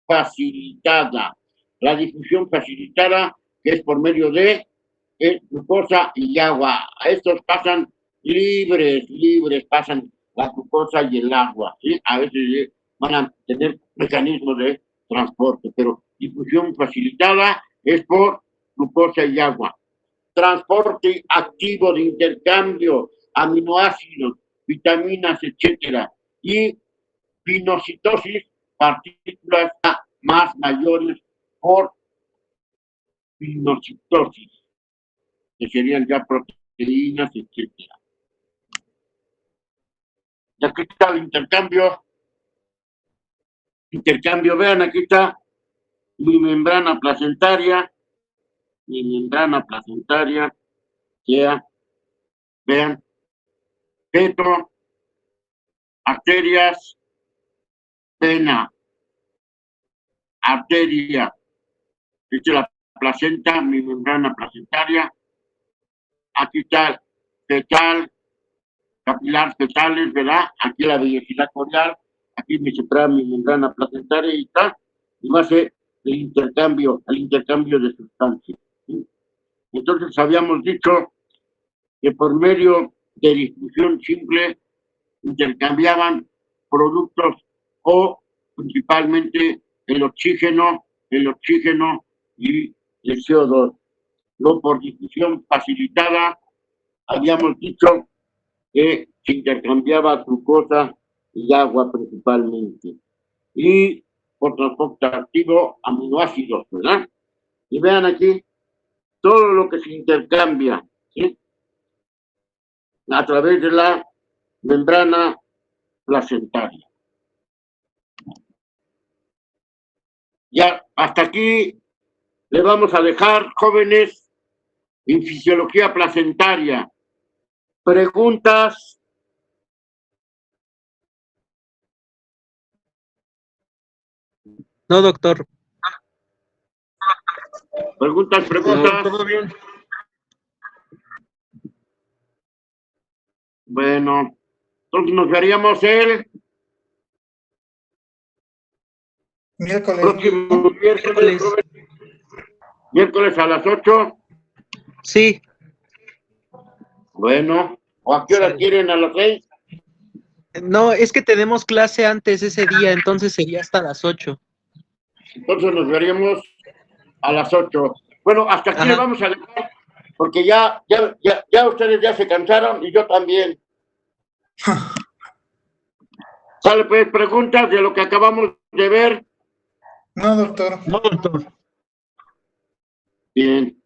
facilitada. La difusión facilitada, que es por medio de glucosa y agua. A estos pasan libres, pasan la glucosa y el agua, ¿sí? A veces van a tener mecanismos de transporte, pero difusión facilitada es por glucosa y agua. Transporte activo de intercambio, aminoácidos, vitaminas, etcétera. Y pinocitosis, partículas más mayores por pinocitosis, que serían ya proteínas, etcétera. Y aquí está el intercambio. Vean, aquí está mi membrana placentaria, ya, vean, feto, arterias, vena, arteria. Esta es la placenta, mi membrana placentaria. Aquí está fetal, capilar fetales, ¿verdad? Aquí la vellosidad corial, aquí me separa mi membrana placentaria y está, y va a ser el intercambio de sustancias, ¿sí? Entonces habíamos dicho que por medio de distribución simple intercambiaban productos o principalmente el oxígeno y el CO2. Luego, por difusión facilitada, habíamos dicho que se intercambiaba glucosa y agua principalmente. Y por transporte activo, aminoácidos, ¿verdad? Y vean aquí todo lo que se intercambia, ¿sí? A través de la membrana placentaria. Ya hasta aquí le vamos a dejar, jóvenes, en fisiología placentaria. Preguntas. No, doctor. Preguntas. Todo bien. Bueno, entonces nos veríamos el Miércoles. próximo miércoles a las 8. Sí. Bueno, ¿o a qué hora quieren? ¿A las 6? No, es que tenemos clase antes ese día, entonces sería hasta las 8. Entonces nos veríamos a las 8. Bueno, hasta aquí le vamos a dejar, porque ya ustedes ya se cansaron y yo también. ¿Sale pues preguntas de lo que acabamos de ver? No, doctor. Bien.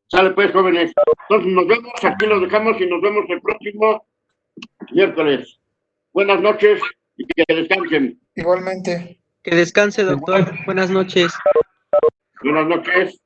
Sale pues, jóvenes. Entonces nos vemos, aquí los dejamos y nos vemos el próximo miércoles. Buenas noches y que descansen. Igualmente. Que descanse, doctor. Buenas noches. Buenas noches.